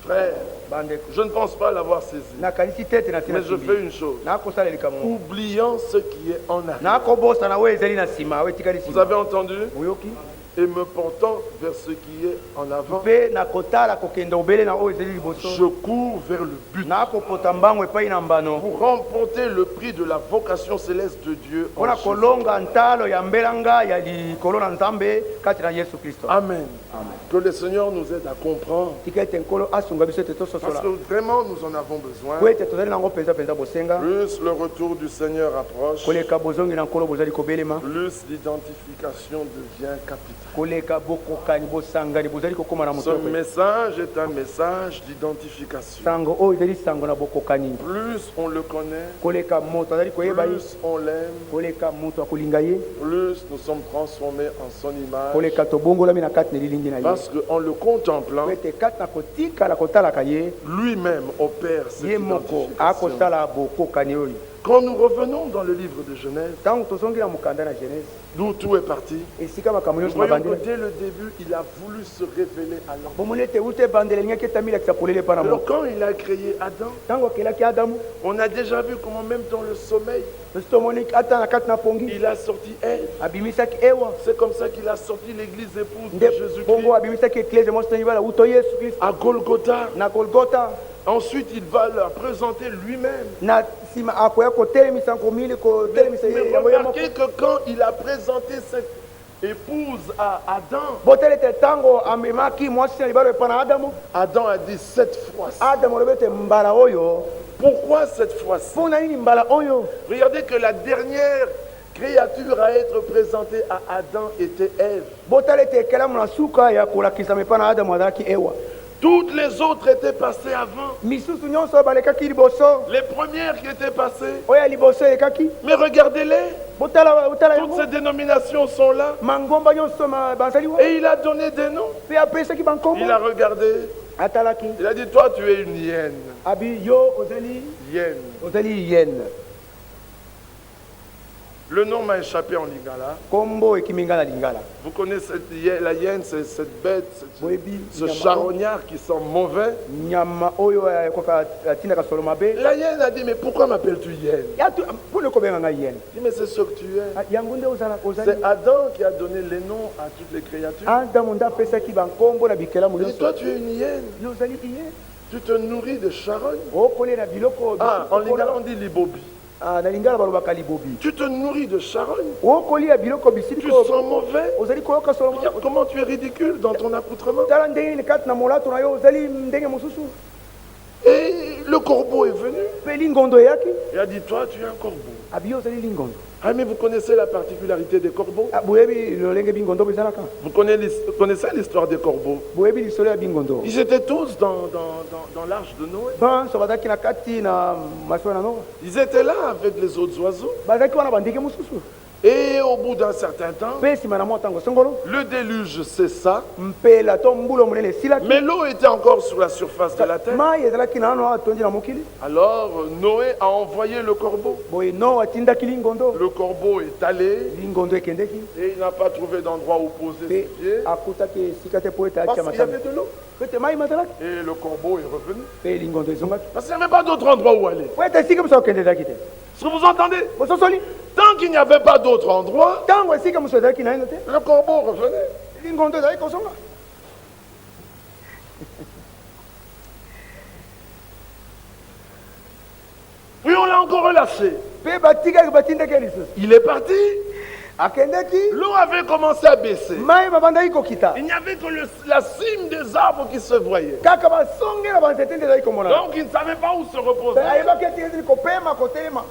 S3: Frère,
S2: bandeko
S3: je ne pense pas l'avoir saisi,
S2: nakanisi te ete na se
S3: mais je fais
S2: nasimbi
S3: une chose,
S2: nakosala likambo moko,
S3: oubliant ce qui est en arrière.
S2: nakobosana oyo ezali na nsima oyo etikali
S3: Vous
S2: nsima
S3: avez entendu?
S2: oyoki,
S3: Et me portant vers ce qui est en avant,
S2: mpe nakotala kokende obele na oyo ezali
S3: je
S2: liboso,
S3: cours vers le but
S2: nakopota mbango epai na mbano
S3: pour remporter le prix de la vocation céleste de Dieu en
S2: mpona
S3: Jésus.
S2: kolonga ntalo ya mbelanga ya likolo na nzambe kati na yesu kristo.
S3: Amen. Que le Seigneur nous aide à comprendre,
S2: tika ete nkolo asunga biso ete
S3: parce
S2: tososola
S3: que vraiment nous en avons besoin.
S2: po ete tozali nango mpenza mpenza bosenga,
S3: Plus le retour du Seigneur approche,
S2: koleka bozongi na nkolo bozali kobelema,
S3: plus l'identification devient capitale.
S2: koleka bokokani bosangani bozali kokóma na
S3: Ce
S2: moto yoko.
S3: message est un message d'identification.
S2: sango oyo ezali sango na bokokani,
S3: Plus on le connaît,
S2: koleka moto azali koyeba ye,
S3: plus on l'aime,
S2: koleka moto akolinga ye,
S3: plus nous sommes transformés en son image.
S2: koleka tobongolami na kati na lilingi na ye,
S3: Parce qu'en le contemplant,
S2: po ete kati na kotikala kotalaka ye,
S3: lui-même opère cette
S2: ye moko
S3: identification.
S2: akosala bokokani oyo.
S3: Quand nous revenons dans le livre de Genèse,
S2: ntango tozongi na mokanda na genèse,
S3: d'où tout est parti,
S2: esika makambo
S3: nous
S2: nyonso
S3: voyons
S2: mabandeli,
S3: que dès le début, il a voulu se révéler à l'homme.
S2: bomoni ete uta ebandeli elingaki etamilakisa polele mpa na
S3: Alors
S2: moko.
S3: quand il a créé Adam,
S2: ntango akelaki adamu,
S3: on a déjà vu comment même dans le sommeil,
S2: tosi tomoni ata na kati na pongi
S3: il a sorti Ève.
S2: abimisaki ewa,
S3: C'est comme ça qu'il a sorti l'église épouse de
S2: nde
S3: Jésus-Christ
S2: bongo abimisaki eklese mosi tonyibala uto yesu kristo
S3: à Golgotha.
S2: na golgota.
S3: Ensuite, il va la présenter lui-même.
S2: na nsima akoya kotelemisa nkomili kotelemisa
S3: Mais
S2: yango ye moko.
S3: remarquez que quand il a présenté cette épouse à Adam,
S2: botele ete ntango amemaki mwasi na libala epa na adamu,
S3: Adam a dit cette fois-ci.
S2: adamu alobi ete mbala oyo,
S3: Pourquoi cette fois-ci?
S2: mpo na nini mbala oyo?
S3: Regardez que la dernière créature à être présentée à Adam était Ève.
S2: botele ete ekelamu na suka ya kolakisama epa na adamu azalaki ewa.
S3: Toutes les autres étaient passées avant.
S2: misusu nyonso oyo balekaki liboso,
S3: Les premières qui étaient passées.
S2: oyo ya liboso elekaki.
S3: Mais regardez-les.
S2: botala
S3: Toutes
S2: yango,
S3: ces dénominations sont là.
S2: mangomba nyonso bazali wa,
S3: Et il a donné des noms.
S2: mpe apesaki bankombo,
S3: Il a regardé.
S2: atalaki
S3: Il a dit, toi tu es une hyène.
S2: abi yo
S3: Hyène.
S2: ozali yene.
S3: Le nom m'a échappé en lingala.
S2: kombo ekiminga na lingala.
S3: Vous connaissez la hyène, c'est cette bête,
S2: boyebi
S3: ce charognard qui sent mauvais.
S2: nyama oyo ekoka atindaka solo mabe.
S3: La hyène a dit, mais pourquoi m'appelles-tu hyène?
S2: mpona kobenga ngai yene.
S3: Il dit, mais c'est ce que tu es.
S2: yango nde ozali.
S3: C'est Adam qui a donné les noms à toutes les créatures.
S2: adamu nde apesaki bankombo na bikelamu
S3: Il dit, toi
S2: nyonso.
S3: tu es une hyène.
S2: yo ozali iye,
S3: Tu te nourris de charogne.
S2: okolela biloko
S3: Ah, en lingala on dit libobi.
S2: na lingala balobaka libobi.
S3: Tu te nourris de charogne.
S2: okolia biloko bisili
S3: Tu sens mauvais.
S2: ozali koyoka solo
S3: Regarde comment tu es ridicule dans ton accoutrement.
S2: tala ndenge nini kati na molato na yo ozali ndenge mosusu.
S3: Et le corbeau est venu.
S2: mpe lingondo eyaki,
S3: Il a dit, toi tu es un corbeau. Ah, mais vous connaissez la particularité des corbeaux? Vous connaissez l'histoire des corbeaux? Ils étaient tous dans l'arche de Noé. Ils étaient là avec les autres oiseaux. Et au bout d'un certain temps, le déluge cessa, mais l'eau était encore sur la surface de la terre. Alors Noé a envoyé le corbeau. Le corbeau est allé et il n'a pas trouvé d'endroit où poser ses pieds parce qu'il y avait de l'eau. Et le corbeau est revenu parce qu'il n'y avait pas d'autre endroit où aller. Est-ce que vous entendez? Tant qu'il n'y avait pas d'autre endroit, le corbeau revenait. Puis on l'a encore relâché. Il est parti. L'eau avait commencé à baisser. Il n'y avait que la cime des arbres qui se voyait. Donc il ne savait pas où se reposer,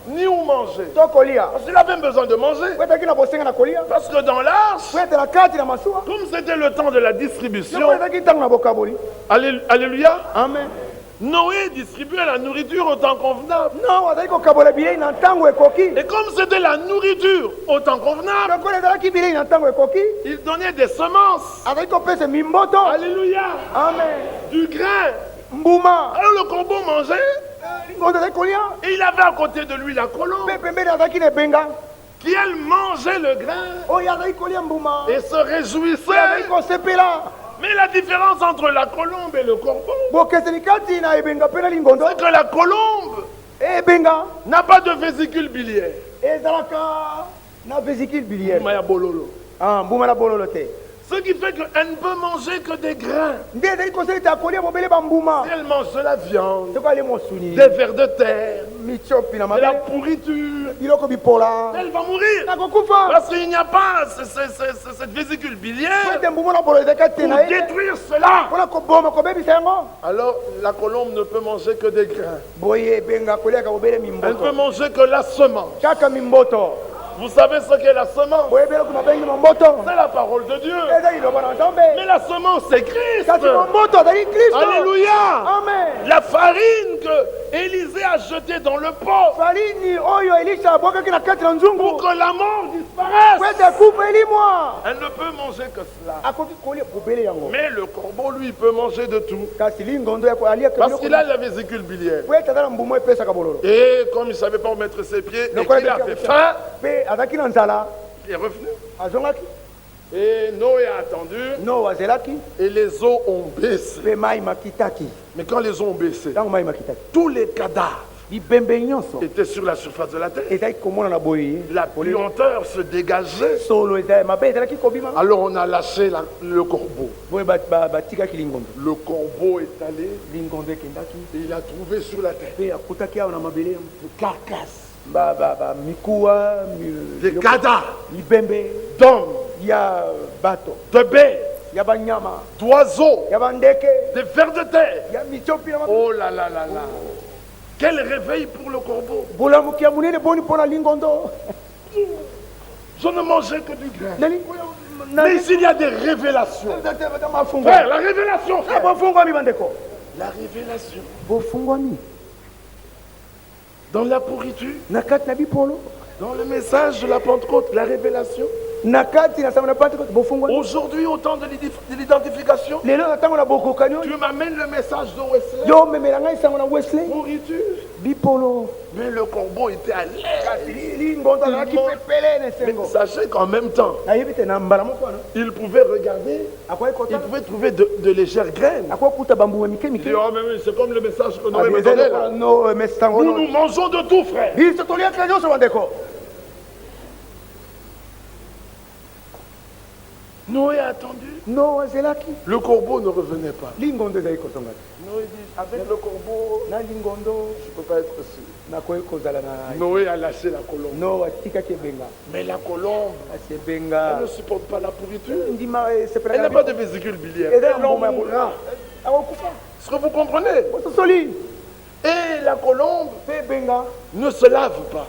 S3: ni où manger. Parce qu'il avait besoin de manger. Parce que dans l'arche, comme c'était le temps de la distribution, alléluia,
S2: Amen.
S3: Noé distribuait la nourriture au temps convenable. Et comme c'était la nourriture au temps convenable, il donnait des semences. Alléluia.
S2: Amen.
S3: Du grain. Alors le corbeau mangeait. Et il avait à côté de lui la colombe qui elle mangeait le grain et se réjouissait. Mais la différence entre la colombe et le corbeau, c'est que la colombe n'a pas de vésicule biliaire. Ce qui fait qu'elle ne peut manger que des grains. Si elle mange de la viande, des vers de terre, de la pourriture, elle va mourir. Parce qu'il n'y a pas cette vésicule biliaire pour détruire cela. Alors la colombe ne peut manger que des grains. Elle ne peut manger que la semence. Vous savez ce qu'est la semence? C'est la parole de Dieu. Mais la semence, c'est Christ. Alléluia.
S2: Amen.
S3: La farine que Élisée a jetée dans le pot pour que la mort disparaisse. Elle ne peut manger que cela. Mais le corbeau, lui, peut manger de tout. Parce qu'il a la vésicule biliaire. Et comme il ne savait pas où mettre ses pieds, et qu'il a fait faim, il est revenu. Et Noé a attendu. Et les eaux ont baissé. Mais quand les eaux ont baissé, tous les cadavres étaient sur la surface de la terre. La puanteur se dégageait. Alors on a lâché le corbeau. Le corbeau est allé et il a trouvé sur la terre des carcasses, des cadavres d'hommes, de bêtes, d'oiseaux, des vers de terre. Oh là là là là. Quel réveil pour le corbeau. Je ne mangeais que du grain. Mais ici il y a des révélations. Frère, la révélation. Frère. La révélation. Dans la pourriture. Dans le message de la Pentecôte, la révélation. Aujourd'hui, au temps de l'identification, tu m'amènes le message de Wesley. Pourriture. Mais le corbeau était à l'air. Mais sachez qu'en même temps, il pouvait regarder, il pouvait trouver de légères graines. Il dit, oh, mais c'est comme le message que Noé me donnait là. Nous mangeons de tout, frère. Noé a attendu. Le corbeau ne revenait pas. Noé dit, avec le corbeau, je ne peux pas être sûr. Noé a lâché la colombe. Mais la colombe, elle ne supporte pas la pourriture. Elle n'a pas de vésicule biliaire. Est-ce que vous comprenez? Et la colombe ne se lave pas.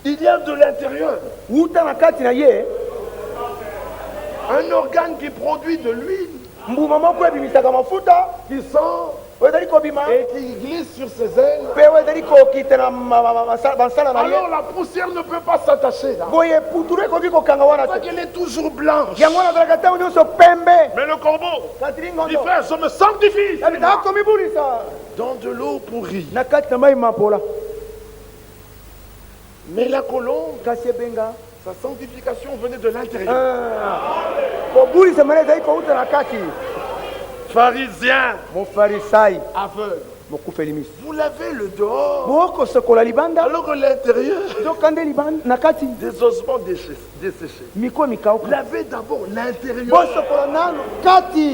S3: Il y a de l'intérieur un organe qui produit de l'huile, qui sort et qui glisse sur ses ailes. Alors la poussière ne peut pas s'attacher là. Parce qu'elle est toujours blanche. Mais le corbeau, il fait, je me sanctifie dans de l'eau pourrie. Mais la colombe, sa sanctification venait de l'intérieur. Pharisien, aveugle. Vous lavez le dehors, alors que l'intérieur, des ossements desséchés. Lavez d'abord l'intérieur,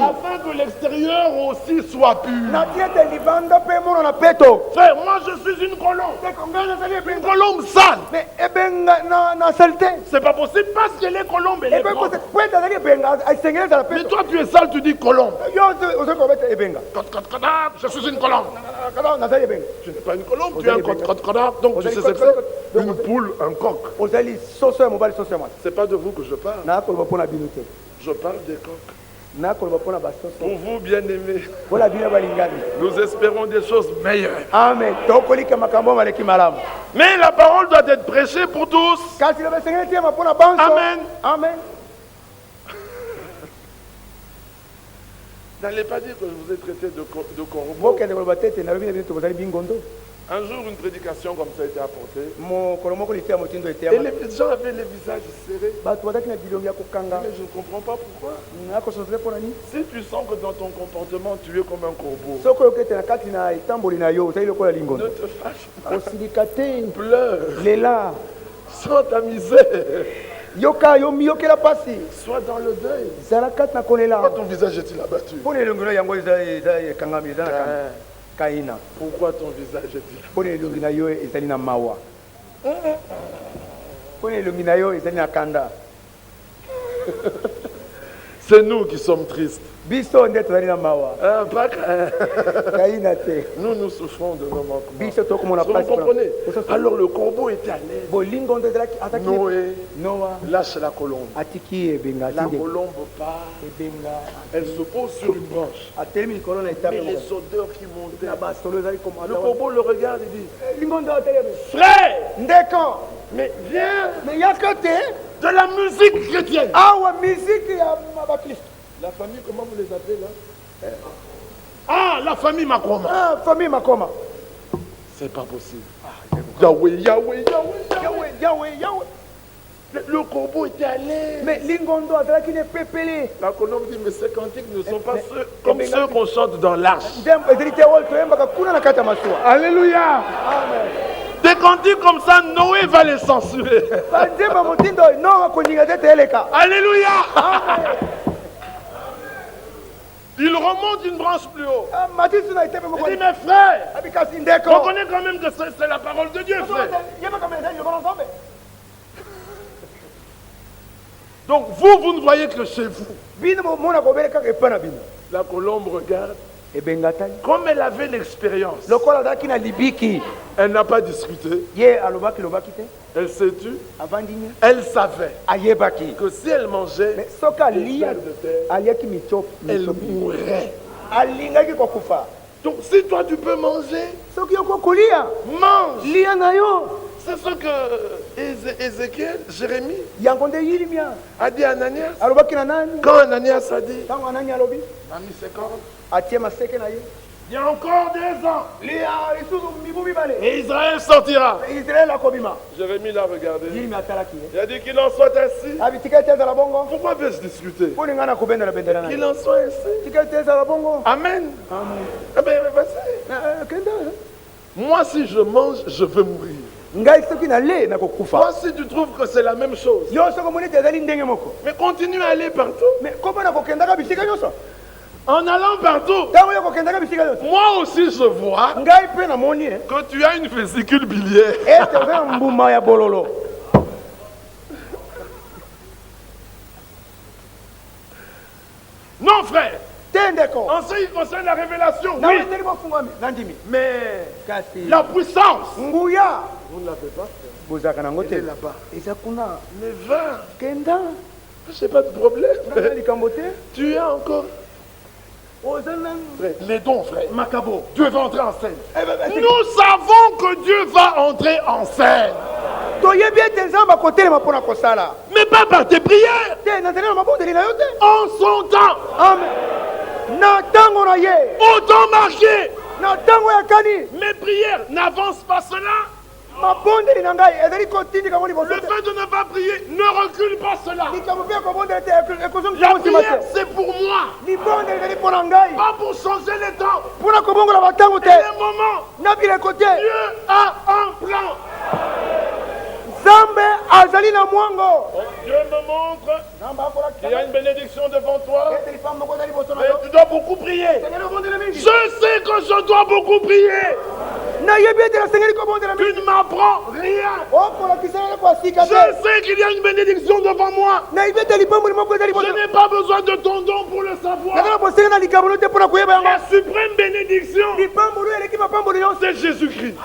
S3: afin que l'extérieur aussi soit pur. Frère, moi je suis une colombe. Une colombe sale. C'est pas possible parce qu'elle est colombe, elle est propre. Mais toi tu es sale, tu dis colombe. Je suis une colombe. Tu n'es pas une colombe, tu es un coq. Donc tu sais ce que c'est? Une poule, un coq. C'est pas de vous que je parle. Je parle des coqs. Pour vous, bien-aimés, nous espérons des choses meilleures.
S2: Amen.
S3: Mais la parole doit être prêchée pour tous. Amen.
S2: Amen.
S3: N'allez pas dire que je vous ai traité de corbeau. Un jour, une prédication comme ça a été apportée. Et les gens avaient les visages serrés. Mais je ne comprends pas pourquoi. Si tu sens que dans ton comportement, tu es comme un corbeau, ne te fâche pas. Pleure. Sans ta misère. Sois dans le deuil. Pourquoi ton visage est-il abattu? Pourquoi ton visage est-il C'est nous qui sommes tristes. Nous souffrons de nos manquements. Vous comprenez? Alors le corbeau était à l'aise. Noé lâche la colombe. La colombe part. Elle se pose sur une branche. Mais les odeurs qui montaient. Le corbeau le regarde et dit: frère, mais viens de la musique chrétienne. La famille, comment vous les appelez là? Ah, la famille Makoma. C'est pas possible. Yahweh. Le corbeau était à l'aise. La colombe dit: mais ces cantiques ne sont pas ceux comme ceux qu'on chante dans l'arche. Alléluia. Amen. Des cantiques comme ça, Noé va les censurer. Alléluia. Amen. Il remonte une branche plus haut. Il dit: mais frère, on connaît quand même que c'est la parole de Dieu, frère. Donc vous ne voyez que chez vous. La colombe regarde. Comme elle avait l'expérience, elle n'a pas discuté. Elle s'est tue. Elle savait que si elle mangeait les vers de terre, elle mourrait. Donc si toi tu peux manger, mange. C'est ce que Ézéchiel, Jérémie a dit à Ananias. Quand Ananias a dit, Ami Sekor, il y a encore 2 ans et Israël sortira. Jérémie l'a regardé. Il a dit: qu'il en soit ainsi. Pourquoi vais-je discuter? Qu'il en soit ainsi. Amen. Eh bien, moi, si je mange, je veux mourir. Moi, si tu trouves que c'est la même chose, mais continue à aller partout. En allant partout, moi aussi je vois que tu as une vésicule biliaire. Non, frère, En ce qui concerne la révélation, oui. Mais la puissance, vous ne l'avez pas. Elle est là-bas. Mais va. Je n'ai pas de problème. Tu as encore. Les dons, frère. Dieu va entrer en scène. Nous savons que Dieu va entrer en scène. Mais pas par tes prières. En son temps. Au temps marqué. Mes prières n'avancent pas cela. Le fait de ne pas prier ne recule pas cela. La prière, c'est pour moi. Pas pour changer les temps. Et les moments. Dieu a un plan. Dieu me montre qu'il y a une bénédiction devant toi. Mais tu dois beaucoup prier. Je sais que je dois beaucoup prier. Tu ne m'apprends rien. Je sais qu'il y a une bénédiction devant moi. Je n'ai pas besoin de ton don pour le savoir. La suprême bénédiction, c'est Jésus-Christ.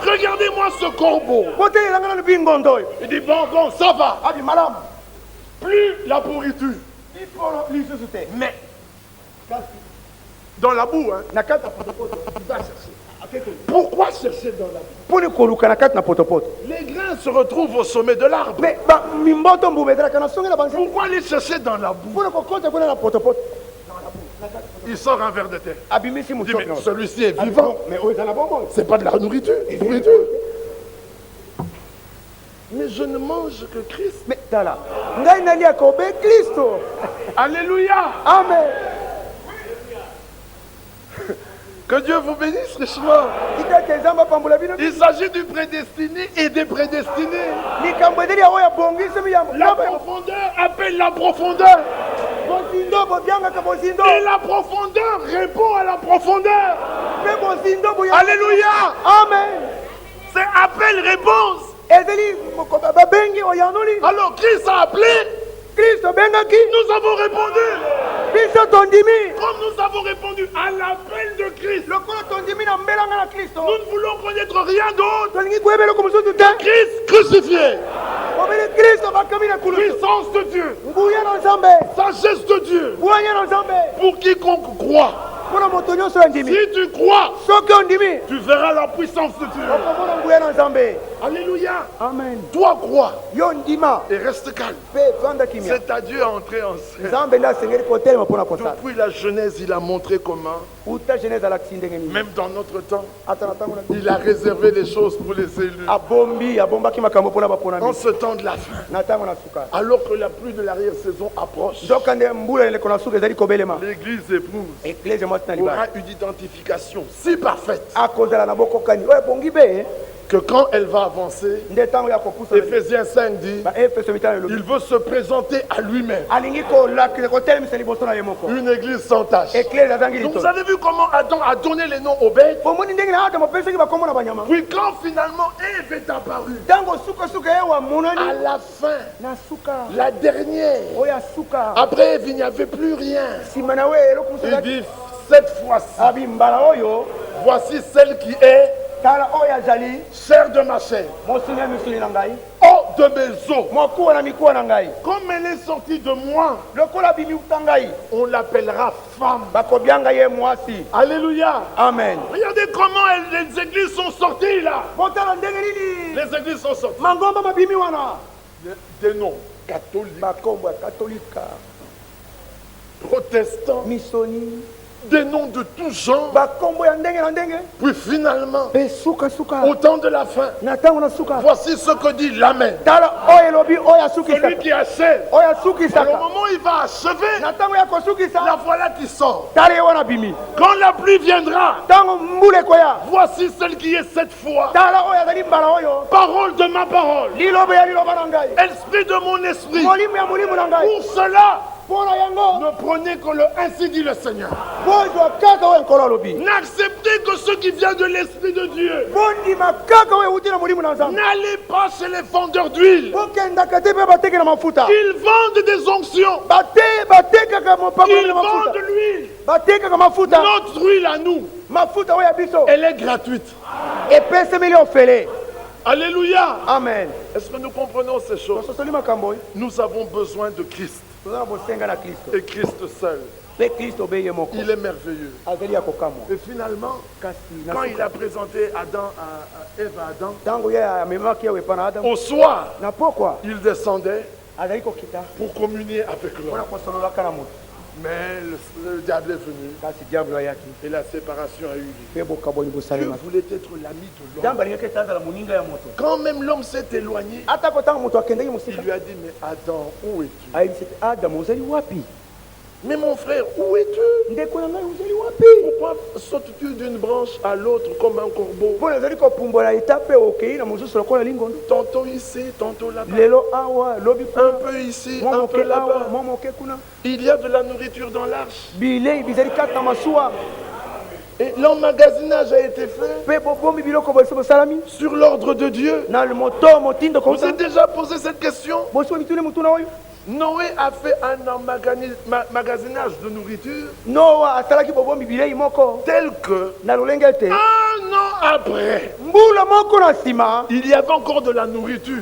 S3: Regardez-moi ce corbeau. Il dit bon, ça va. Plus la pourriture. Mais dans la boue, hein, il va chercher. Pourquoi chercher dans la boue? Les grains se retrouvent au sommet de l'arbre. Pourquoi les chercher dans la boue? Il sort un verre de terre. Il dit, mais celui-ci est vivant. C'est pas de la nourriture. Mais je ne mange que Christ. Alléluia.
S2: Amen.
S3: Que Dieu vous bénisse richement. Il s'agit du prédestiné et des prédestinés. La profondeur appelle la profondeur. Et la profondeur répond à la profondeur. Alléluia.
S2: Amen.
S3: C'est appel-réponse. Alors Christ a appelé. Nous avons répondu. Comme nous avons répondu à l'appel de Christ. Nous ne voulons connaître rien d'autre que Christ crucifié. Puissance de Dieu. Sagesse de Dieu. Pour quiconque croit. Si tu crois, tu verras la puissance de Dieu. Alléluia.
S2: Amen.
S3: Toi crois et reste calme. C'est à Dieu à entrer en scène. Depuis la Genèse, il a montré comment, même dans notre temps, il a réservé les choses pour les élus. En ce temps de la fin, alors que la pluie de l'arrière-saison approche, l'Église épouse aura une identification si parfaite que quand elle va avancer, Ephésiens 5 dit, il veut se présenter à lui-même. Une église sans tache. Donc vous avez vu comment Adam a donné les noms aux bêtes. Puis quand finalement Ève est apparue, à la fin, la dernière, après Ève il n'y avait plus rien. Il dit, cette fois-ci, voici celle qui est chair de ma chair, oh de mes os. Comme elle est sortie de moi, on l'appellera femme. Alléluia.
S2: Amen.
S3: Regardez comment les églises sont sorties là. Les églises sont sorties. Des noms catholiques, protestants, des noms de tous genre. Puis finalement, au temps de la fin, voici ce que dit l'Amen. Celui qui achève. Au moment où il va achever, la voilà qui sort. Quand la pluie viendra, voici celle qui est cette fois. Parole de ma parole. Esprit de mon esprit. Pour cela, Ne prenez que le ainsi dit le Seigneur. N'acceptez que ce qui vient de l'Esprit de Dieu. N'allez pas chez les vendeurs d'huile. Ils vendent des onctions. Ils vendent l'huile. Notre huile à nous, elle est gratuite. Alléluia.
S2: Amen.
S3: Est-ce que nous comprenons ces choses? Nous avons besoin de Christ. Et Christ seul. Il est merveilleux. Et finalement, quand il a présenté Ève à Adam, au soir, il descendait pour communier avec l'homme. Mais le diable est venu et la séparation a eu lieu. Dieu voulait être l'ami de l'homme. Quand même l'homme s'est éloigné, il lui a dit, mais Adam, où es-tu? Mais mon frère, où es-tu? Pourquoi sautes-tu d'une branche à l'autre comme un corbeau? Tantôt ici, tantôt là-bas. Un peu ici, un peu là-bas. Il y a de la nourriture dans l'arche. Et l'emmagasinage a été fait sur l'ordre de Dieu. Vous avez déjà posé cette question? Noé a fait un emmagasinage de nourriture tel que un an après, il y avait encore de la nourriture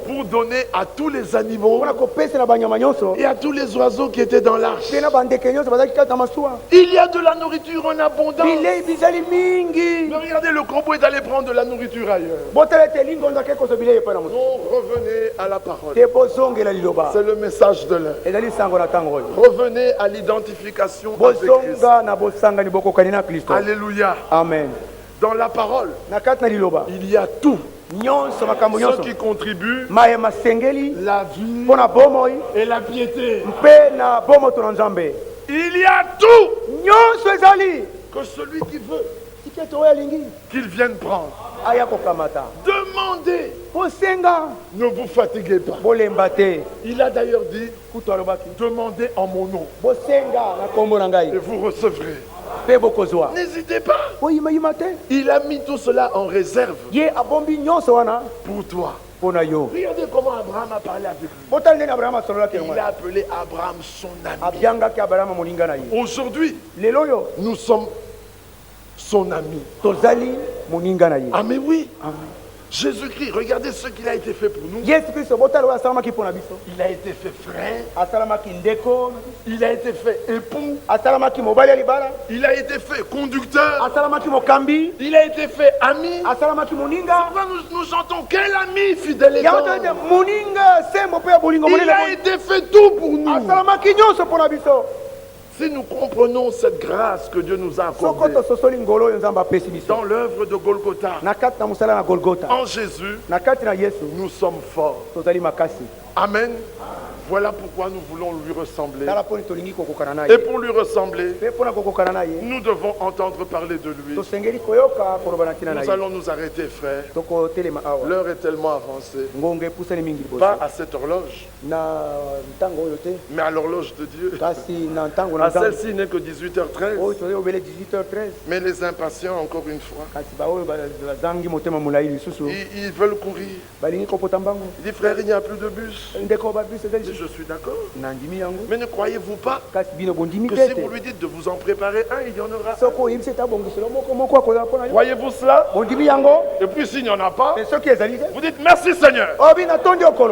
S3: pour donner à tous les animaux et à tous les oiseaux qui étaient dans l'arche. Il y a de la nourriture en abondance. Mais regardez, le corbeau est allé prendre de la nourriture ailleurs. Donc revenez à la parole. C'est le message de l'heure. Revenez à l'identification avec Christ. Alléluia.
S2: Amen.
S3: Dans la parole, il y a tout. Ce qui contribue la vie et la piété. Il y a tout que celui qui veut qu'il vienne prendre. Demandez. Ne vous fatiguez pas. Il a d'ailleurs dit, demandez en mon nom et vous recevrez. N'hésitez pas. Il a mis tout cela en réserve pour toi. Regardez comment Abraham a parlé avec lui. Il a appelé Abraham son ami. Aujourd'hui, nous sommes son ami. Ah mais oui. Jésus-Christ, regardez ce qu'il a été fait pour nous. Il a été fait frère. Il a été fait époux. Il a été fait conducteur. Il a été fait ami. Pourquoi nous chantons quel ami fidèle et tendre. Il a été fait tout pour nous. Si nous comprenons cette grâce que Dieu nous a accordée dans l'œuvre de Golgotha, en Jésus, nous sommes forts. Amen. Voilà pourquoi nous voulons lui ressembler. Et pour lui ressembler, nous devons entendre parler de lui. Nous allons nous arrêter, frère. L'heure est tellement avancée. Pas à cette horloge, mais à l'horloge de Dieu. À celle-ci n'est que 18h13. Mais les impatients, encore une fois, ils veulent courir. Il dit, frère, il n'y a plus de bus. Je suis d'accord. Mais ne croyez-vous pas que si vous lui dites de vous en préparer un, il y en aura un. Voyez-vous cela? Et puis s'il n'y en a pas, vous dites merci Seigneur.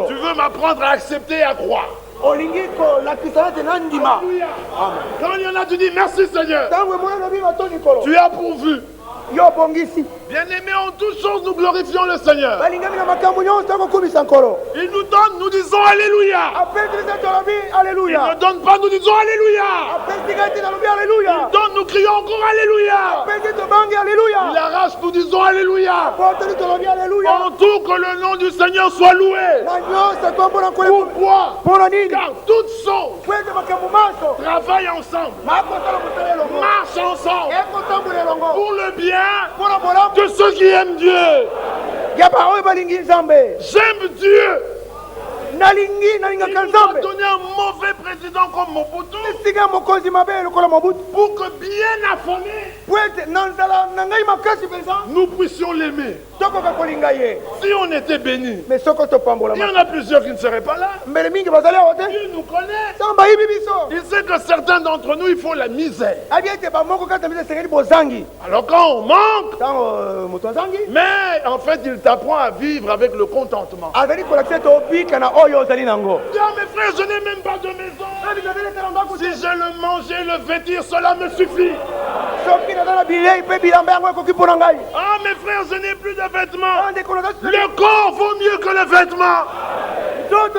S3: Tu veux m'apprendre à accepter et à croire. Alléluia. Quand il y en a, tu dis merci Seigneur. Tu as pourvu. Bien-aimés, en toutes choses, nous glorifions le Seigneur. Il nous donne, nous disons Alléluia. Il ne donne pas, nous disons Alléluia. Il donne, nous crions encore Alléluia. Il arrache, nous disons Alléluia. En tout, que le nom du Seigneur soit loué. Pourquoi? Car toutes choses travaillent ensemble, marchent ensemble pour le bien de ceux qui aiment Dieu. J'aime Dieu. doit donner un mauvais président comme Mobutu pour que bien affamé, nous puissions l'aimer. Si on était béni, il y en a plusieurs qui ne seraient pas là. Dieu nous connaît. Il sait que certains d'entre nous, il faut la misère. Alors quand on manque, mais en fait, il t'apprend à vivre avec le contentement. Dis à mes frères, je n'ai même pas de maison. Si j'ai le manger, le vêtir, cela me suffit. Ah mes frères, je n'ai plus de vêtements. Le corps vaut mieux que le vêtement. Ah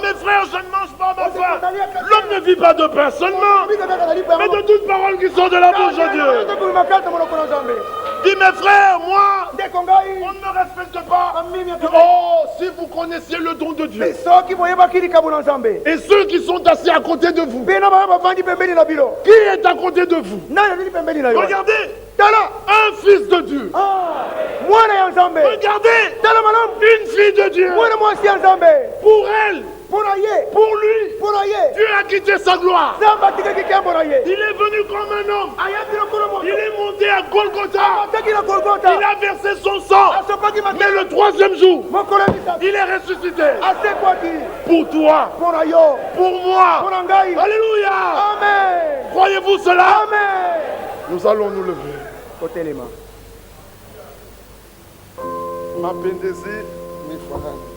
S3: mes frères, je ne mange pas ma faim. L'homme ne vit pas de pain seulement, mais de toutes paroles qui sont de la bouche de Dieu. Dis mes frères, moi, on ne me respecte pas. Oh, si vous connaissiez le don de Dieu. Et ceux qui sont assis à côté de vous. Qui est à côté de vous? Regardez. Un fils de Dieu. Regardez. Une fille de Dieu. Pour elle. Pour lui, Dieu a quitté sa gloire. Il est venu comme un homme. Il est monté à Golgotha. Il a versé son sang. Mais le troisième jour, il est ressuscité. Pour toi, pour moi. Alléluia. Croyez-vous cela? Nous allons nous lever. Ma pendesi, mi fanani.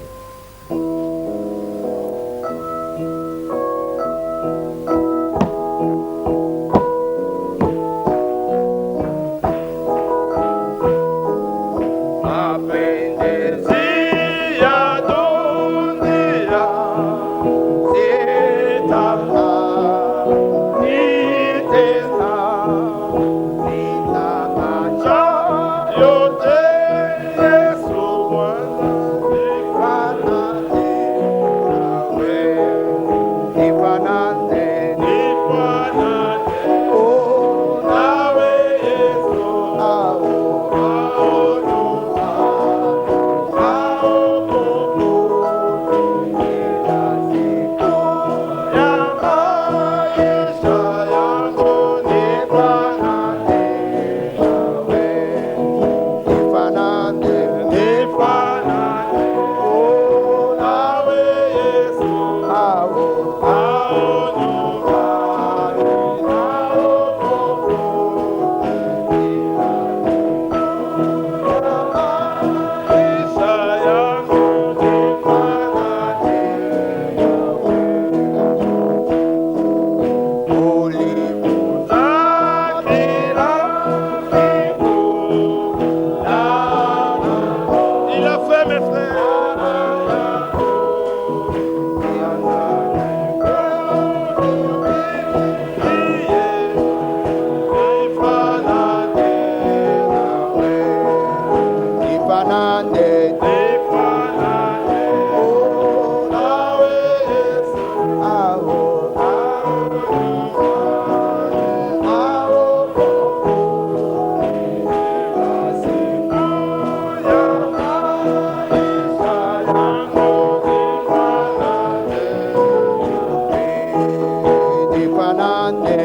S2: Ifanane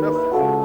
S3: Merci.